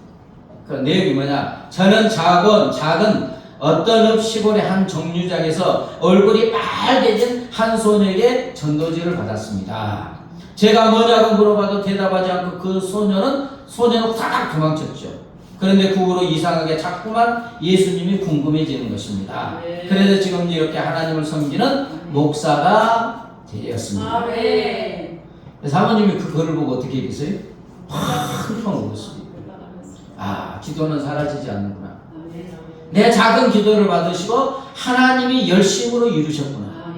그 내용이 뭐냐? 저는 작은 어떤 읍 시골의 한 정류장에서 얼굴이 빨개진 한 소녀에게 전도지를 받았습니다. 제가 뭐냐고 물어봐도 대답하지 않고 그 소녀는 후다닥 도망쳤죠. 그런데 그 후로 이상하게 자꾸만 예수님이 궁금해지는 것입니다. 그래서 지금 이렇게 하나님을 섬기는 목사가 되었습니다. 사모님이 그 글을 보고 어떻게 얘기했어요? 한번 울었어요. 기도는 사라지지 않는구나. 내 작은 기도를 받으시고 하나님이 열심으로 이루셨구나.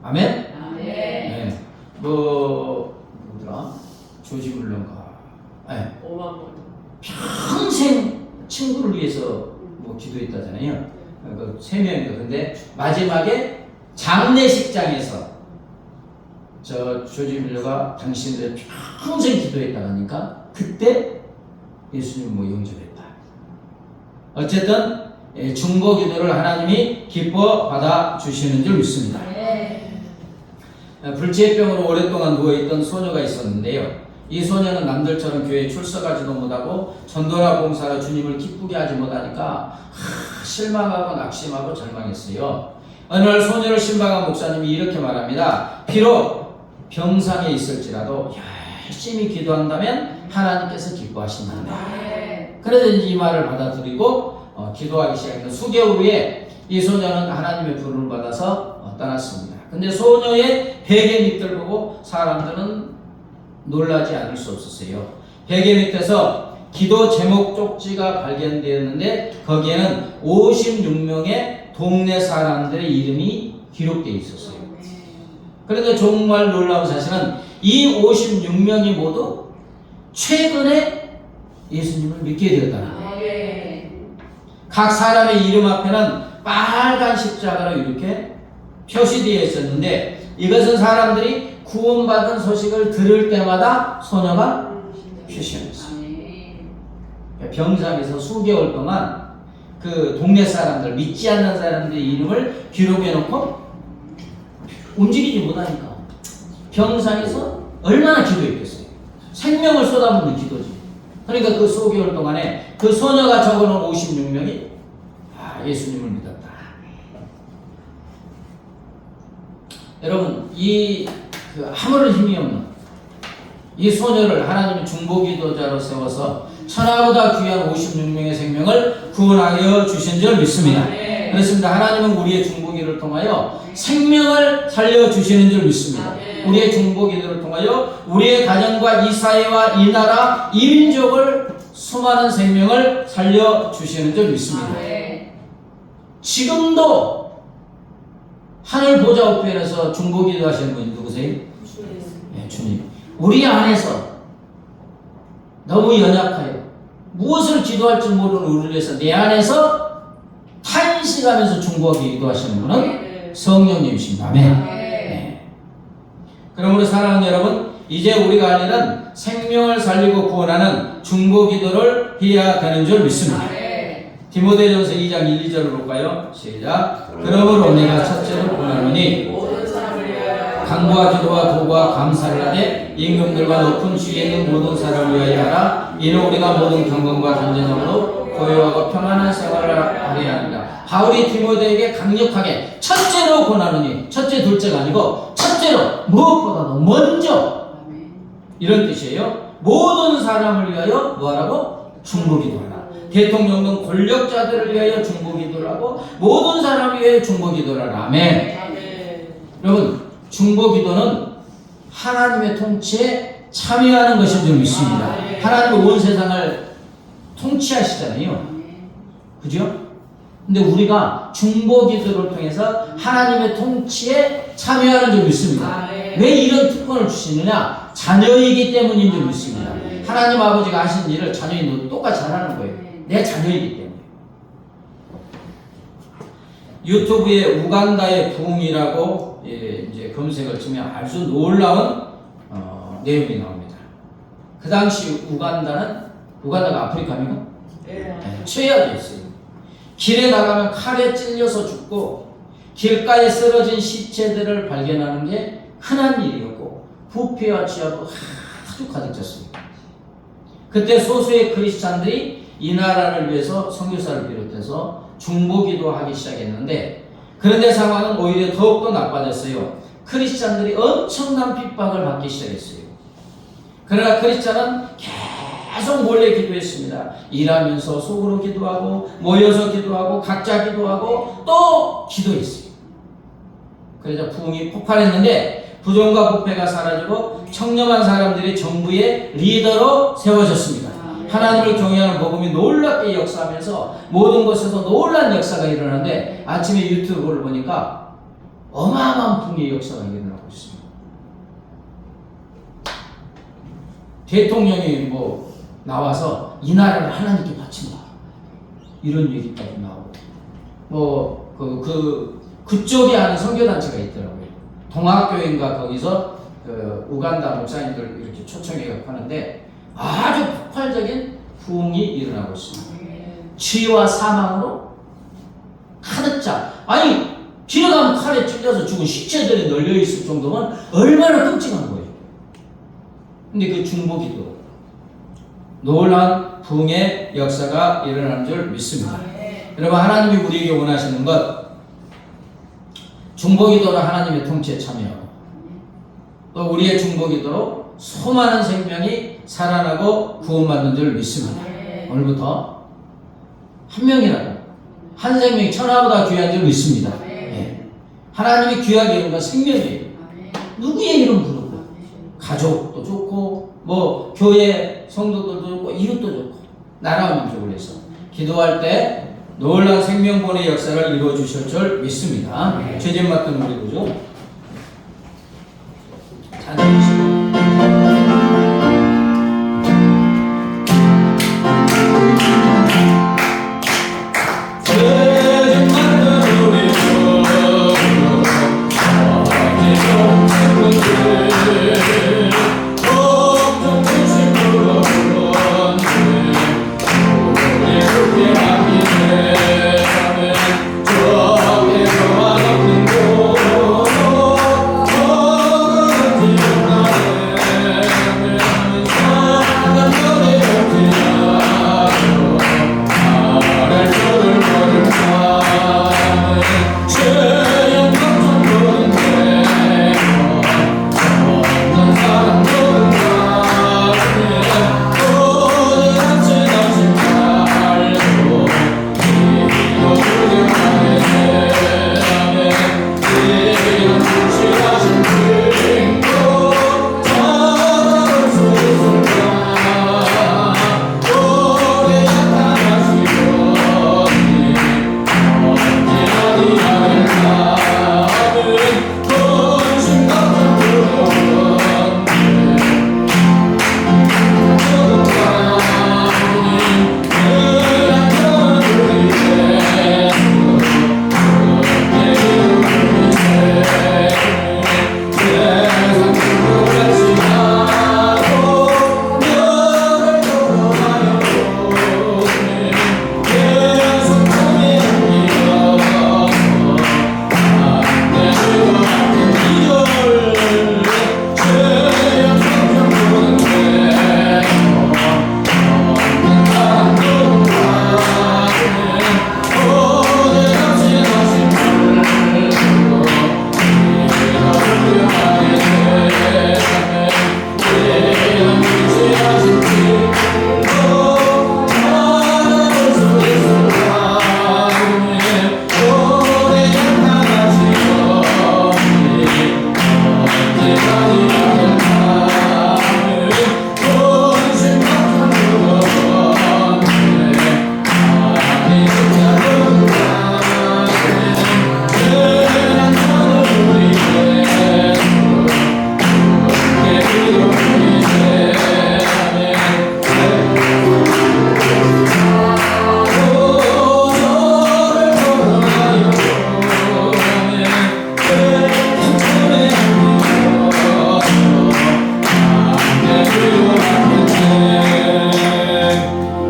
아멘? 네. 누구더라? 조지 물론가. 평생 친구를 위해서 기도했다잖아요. 그 3명이요. 근데 마지막에 장례식장에서 저 조지 밀러가 당신들 평생 기도했다고 하니까 그때 예수님 영접했다. 어쨌든 중보 기도를 하나님이 기뻐 받아 주시는 줄 믿습니다. 불치병으로 오랫동안 누워있던 소녀가 있었는데요. 이 소녀는 남들처럼 교회에 출석하지도 못하고 전도나 봉사로 주님을 기쁘게 하지 못하니까 실망하고 낙심하고 절망했어요. 어느 날 소녀를 신방한 목사님이 이렇게 말합니다. 비록 병상에 있을지라도 열심히 기도한다면 하나님께서 기뻐하신다. 그래서 이 말을 받아들이고 기도하기 시작했던 수개월 후에 이 소녀는 하나님의 부름을 받아서 떠났습니다. 근데 소녀의 베개 밑을 보고 사람들은 놀라지 않을 수 없었어요. 베개 밑에서 기도 제목 쪽지가 발견되었는데 거기에는 56명의 동네 사람들의 이름이 기록되어 있었어요. 그런데 정말 놀라운 사실은 이 56명이 모두 최근에 예수님을 믿게 되었다는 거예요. 각 사람의 이름 앞에는 빨간 십자가로 이렇게 표시되어 있었는데 이것은 사람들이 구원받은 소식을 들을 때마다 소녀가 표시했어요. 병상에서 수개월 동안 그 동네 사람들, 믿지 않는 사람들의 이름을 기록해 놓고 움직이지 못하니까 병상에서 얼마나 기도했겠어요. 생명을 쏟아붓는 기도지. 그러니까 그 수개월 동안에 그 소녀가 적어놓은 56명이 예수님을 믿었다. 여러분, 아무런 힘이 없는 이 소녀를 하나님이 중보기도자로 세워서 천하보다 귀한 56명의 생명을 구원하여 주신 줄 믿습니다. 그렇습니다. 하나님은 우리의 중보기도를 통하여 생명을 살려주시는 줄 믿습니다. 우리의 중보기도를 통하여 우리의 가정과 이 사회와 이 나라, 이 민족을 수많은 생명을 살려주시는 줄 믿습니다. 지금도 하늘 보좌 우편에서 중보기도 하시는 분이 누구세요? 네, 주님. 우리 안에서 너무 연약하여 무엇을 기도할지 모르는 우리를 위해서 내 안에서 탄식하면서 중보기도 하시는 분은 성령님이십니다. 아멘. 네. 그러므로 사랑하는 여러분, 이제 우리가 할 일은 생명을 살리고 구원하는 중보기도를 해야 되는 줄 믿습니다. 디모데전서 2장 1, 2절을 볼까요? 시작. 그러므로 내가 첫째로 권하노니 간구와 기도와 도구와 감사를 하되 임금들과 높은 지위에 있는 모든 사람을 위하여 하라. 이는 우리가 모든 경건과 단전함으로 고요하고 평안한 생활을 하려 합니다. 바울이 디모데에게 강력하게 첫째로 권하노니, 첫째 둘째가 아니고 첫째로 무엇보다도 먼저 이런 뜻이에요. 모든 사람을 위하여 뭐하라고? 중보기도하라. 대통령은 권력자들을 위하여 중보기도를 하고 모든 사람을 위하여 중보기도를 하라. 아멘. 여러분, 중보기도는 하나님의 통치에 참여하는 것인 줄 믿습니다. 하나님은 온 세상을 통치하시잖아요. 그죠? 근데 우리가 중보기도를 통해서 하나님의 통치에 참여하는 줄 믿습니다. 왜 이런 특권을 주시느냐? 자녀이기 때문인 줄 믿습니다. 하나님 아버지가 하신 일을 자녀이 똑같이 하라는 거예요. 내 자녀이기 때문에. 유튜브에 우간다의 부흥이라고 이제 검색을 치면 아주 놀라운 내용이 나옵니다. 그 당시 우간다가 아프리카입니까? 최악이었어요. 길에 나가면 칼에 찔려서 죽고 길가에 쓰러진 시체들을 발견하는 게 흔한 일이었고 부패와 취하도 아주 가득 찼습니다. 그때 소수의 크리스찬들이 이 나라를 위해서 선교사를 비롯해서 중보기도 하기 시작했는데 그런데 상황은 오히려 더욱더 나빠졌어요. 크리스찬들이 엄청난 핍박을 받기 시작했어요. 그러나 크리스찬은 계속 몰래 기도했습니다. 일하면서 속으로 기도하고 모여서 기도하고 각자 기도하고 또 기도했어요. 그래서 부흥이 폭발했는데 부정과 부패가 사라지고 청렴한 사람들이 정부의 리더로 세워졌습니다. 하나님을 경외하는 복음이 놀랍게 역사하면서 모든 곳에서 놀란 역사가 일어나는데 아침에 유튜브를 보니까 어마어마한 부흥의 역사가 일어나고 있습니다. 대통령이 나와서 이 나라를 하나님께 바친다 이런 얘기까지 나오고 그쪽에 하는 선교단체가 있더라고요. 동학교인가 거기서 우간다 목사님들 이렇게 초청해서 하는데 아주 폭발적인 부흥이 일어나고 있습니다. 치유와 사망으로 가득 차. 아니 길에 가면 칼에 찔려서 죽은 시체들이 널려있을 정도면 얼마나 끔찍한 거예요. 근데 그 중보기도 놀라운 부흥의 역사가 일어나는 줄 믿습니다. 여러분, 하나님이 우리에게 원하시는 것 중보기도로 하나님의 통치에 참여하고 또 우리의 중보기도로 수많은 생명이 살아나고 구원받는 줄 믿습니다. 오늘부터 한 명이라도 한 생명이 천하보다 귀한 줄 믿습니다. 네. 하나님이 귀하게 이룬 건 생명이에요. 누구의 이름 부르고 가족도 좋고 교회 성도들도 좋고 이웃도 좋고 나라와 민족을 위해서 기도할 때 놀라운 생명본의 역사를 이루어 주실 줄 믿습니다. 죄짐 맡은 우리 구주 찬양하시고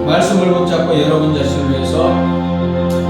말씀을 붙잡고 여러분 자신을 위해서,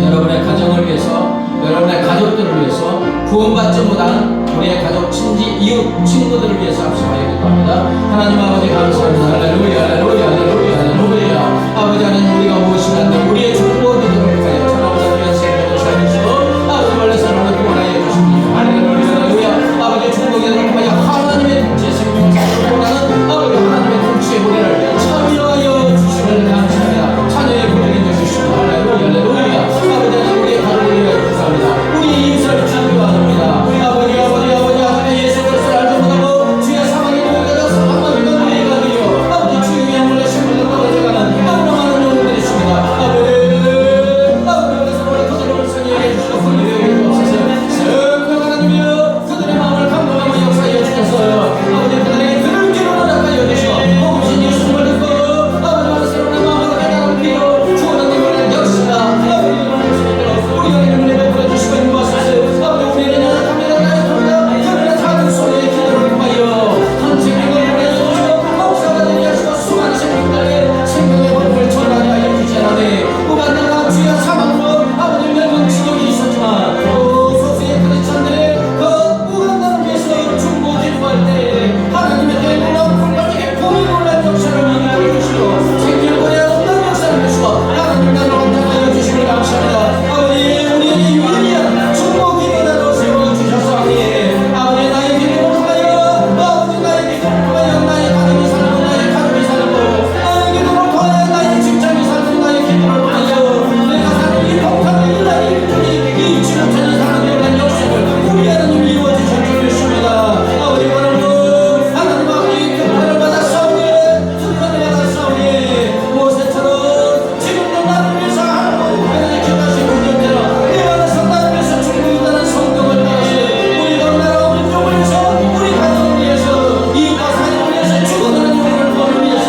여러분의 가정을 위해서, 여러분의 가족들을 위해서, 구원받지 못한 우리의 가족, 친지, 이웃, 친구들을 위해서 합심하여 기도합니다. 하나님 아버지 감사합니다. 할렐루야, 할렐루야, 할렐루야, 할렐루야. 아버지 하나님, 우리가 무엇이라도 우리의 중보 기도를 하여 천하보다 위한 생명을 살리시고 아버지 원래 사람을 구원하여 주십니다. 할렐루야, 할렐루야. 아버지 중보 기도를 하여 하나님의 통치의 생명을 살리고 원하는 아버지 하나님의 통치의 우리를 참여하여 주시면 감사합니다. 자녀의 구원을 주시고 할렐루야, 할렐루야. 아버지 하나님, 우리의 가족을 위하여 감사합니다. 우리의 인사를 준비하옵니다. 아버지 하나님, 예수 그리스도를 알지 못하고 주의 사망의 노예가 사망의 노예가 되어 아버지 주의 영혼의 신분을 떨어져가는 너무나 많은 영혼들이 있습니다. 아버지 그래서 우리 그들을 성령에 주시고 성령에 주옵소서. 성령 하나님이여, 그들의 마음을 감동하며 역사하여 주셔서 아버지 그들에게 그를 기로를 닦아여 주시고 복음신 예수님을 듣고 아버지 새로운 마음으로 깨달은 피로 구원하는 것은 역시나 아버지 우리가 이름을 베풀어 주시고 인도하소서. 아버지 우리는 연약합니다. 그러나 작은 소리의 기도를 통하여 한 생명을 보내어 주시고 목사가 되게 하시고 수많은 생명들에게 생명의 복음을 전하게 하여 주지 않으니 무반대가 주의 사망으로 아버지 멸망 지경이 있었지만 소수의 크리스찬들의 그 무간단을 위해서 중보 기도할 때 하나님의 대물로 불발지게 복이 놀란 역사를 이루어 주시고 생명권의 없는 역사를 주시고 하나님 나를 언장하여 주시길 감사합니다. 아버지 우리에게 유일한 중보 기도자로 세워주셨사오니 아버지 나의 기도를 통하여 아버지 나의 기도를 통하여 나의 가정이 살고 나의 가족이 살고 나의 기도를 통하여 나의 직장이 살고 나의 기도를 통하여 내가 사는 이 폭탄의 일날이 이 지구촌이 사는 일날 역사를 우리 하나님 이루어주실 줄 믿습니다. 아버지 오늘도 하나님 아버지 특권을 받아 싸우니 특권을 받아 싸우니 모세처럼 지금도 나를 위해서 하나님 기도하신 분들처럼 내 안에서 나를 위해서 중보하는 성경을 따라서 우리가 나라 민족을 위해서 우리 가정을 위해서 이웃과 사회를 위해서 죽어가는 영혼을 보기 위해서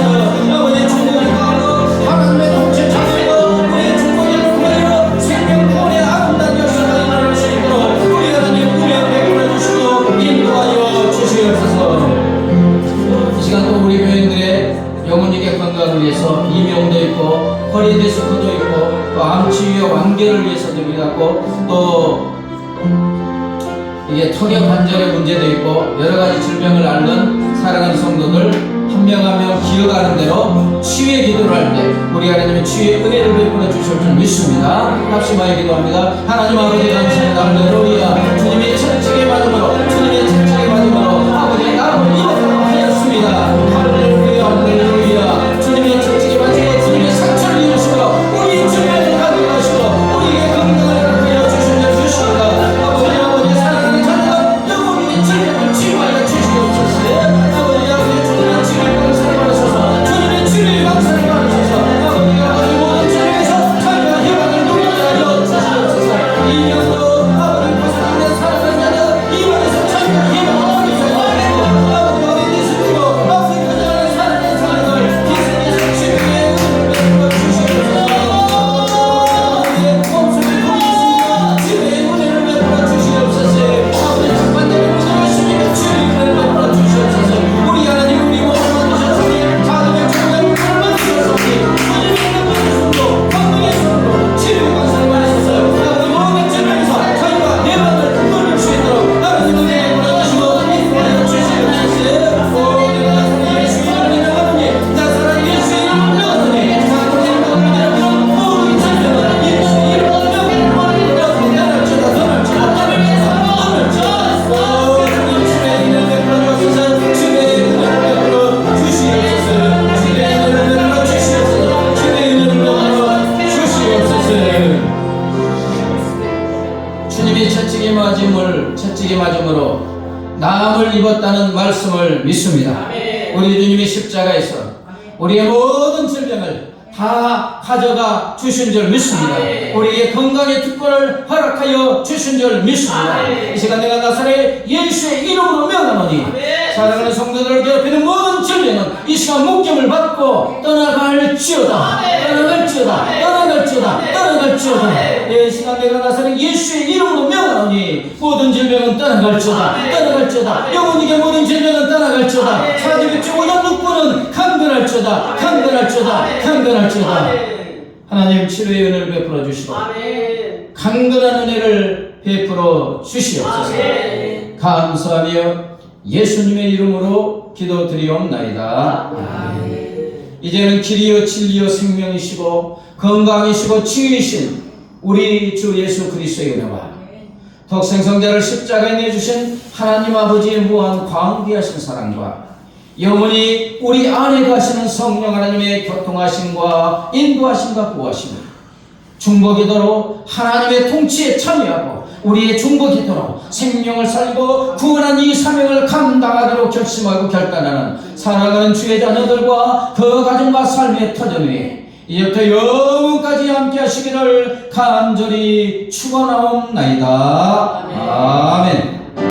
아버지 중보의 가로 하나님의 통치 자세로 우리의 중보를 통하여 생명 구원의 아름다운 역사가 일어날 수 있도록 우리 하나님 은혜 베풀어 주시고 인도하여 주시옵소서. 이 시간 또 우리 교인들의 영혼에게 건강을 위해서 이명도 있고 허리 디스크도 있고 또 암치유와 완결을 위해서도 기도하고 또 이게 턱의 관절의 문제도 있고 여러 가지 질병을 앓는 사랑하는 성도들 한 명 한 명 기억하는 대로 치유의 기도를 할 때 우리 하나님의 치유의 은혜를 베풀어 주실 줄 믿습니다. 합심하여 기도합니다. 하나님 아버지 감사합니다. 할렐루야. 주님의 철칙의 맞음으로 주님의 철칙의 맞음으로 아버지의 나를 이어가도록 하였습니다. 할렐루야, 할렐루야. 주님의 철칙의 맞음으로 주님의 상처를 이루시고 우리 질병을 가져가시고 우리에게 건강을 허락하여 주신 줄 주십니다. 아버지 사랑하는 자녀가 영혼의 질병을 치유하여 주시옵소서. 아버지 주님의 질병을 사랑하소서. 주님의 치료의 박사를 받으소서. 아버지 모든 질병에서 자녀가 희망을 누리게 하여 주시옵소서. 이명도 아버지 고생하는 사랑하는 자녀 이번에서 자녀가 희망을 누리게 하여 주시고 아버지 어린이 스스로 아버지 가정을 사랑하는 사랑을 기생에서 치료의 은혜를 베풀어 주시옵소서. 아버지의 몸속에 병이 있습니다. 치료의 은혜를 베풀어 주시옵소서. 아버지 장관들의 문제가 있으니까 치료의 은혜를 베풀어 주시옵소서. 우리 하나님 우리 몸을 만드셨으니 자녀의 중요한 몸을 만드셨으니 주님의 능력의 손으로 권능의 손으로 치료의 관사를 받으셨어요. 아버지 모든 질병에서 저희가 예방을 누릴 수 있도록 하나님 은혜에 보내주시고 인도하여 주시옵소서. 오 내가 나사렛 예수의 이름을 명하노니 나사렛 예수의 이름을 명하노니 사람의 이름을 명하노니 모든 질병은 예수의 이름을 명하노니 떠날지어다 떠날지어다 떠날지어다 오 주님 주의 은혜를 베풀어 주옵소서. 주의 은혜를 베풀어 주시옵소서. 주의 은혜를 베풀어 주시옵소서. 주의 은혜를 베풀어 주시옵소서. 주님이 채찍에 맞음으로 나음을 입었다는 말씀을 믿습니다. 우리 주님이 십자가에서 우리의 모든 질병을 다 가져가 주신 줄 믿습니다. 우리에게 건강의 특권을 허락하여 주신 줄 믿습니다. 이 시간 내가 나사렛 예수의 이름으로 명하노니 사랑하는 성도들을 괴롭히는 모든 질병은 이 시간 목격을 받고 떠나갈지어다. 이 시간 내가 나서는 예수의 이름으로 명하노니 모든 질병은 떠나갈지어다. 영혼에게 모든 질병은 떠나갈지어다. 4주백주 5년 6분은 강건할지어다. 하나님 치료의 은혜를 베풀어 주시고 강건한 은혜를 베풀어 주시옵소서. 감사하며 예수님의 이름으로 기도드리옵나이다. 이제는 길이요 진리요 생명이시고 건강이시고 치유이신 우리 주 예수 그리스도의 은혜와 독생성자를 십자가에 내주신 하나님 아버지의 무한 광귀하신 사랑과 영원히 우리 안에 가시는 성령 하나님의 교통하심과 인도하심과 보호하심을 중보기도로 하나님의 통치에 참여하고 우리의 중보기도로 생명을 살리고 구원한 이 사명을 감당하기로 결심하고 결단하는 사랑하는 주의 자녀들과 그 가정과 삶의 터전 위에 이제부터 영원까지 함께 하시기를 간절히 축원하옵나이다. 아멘.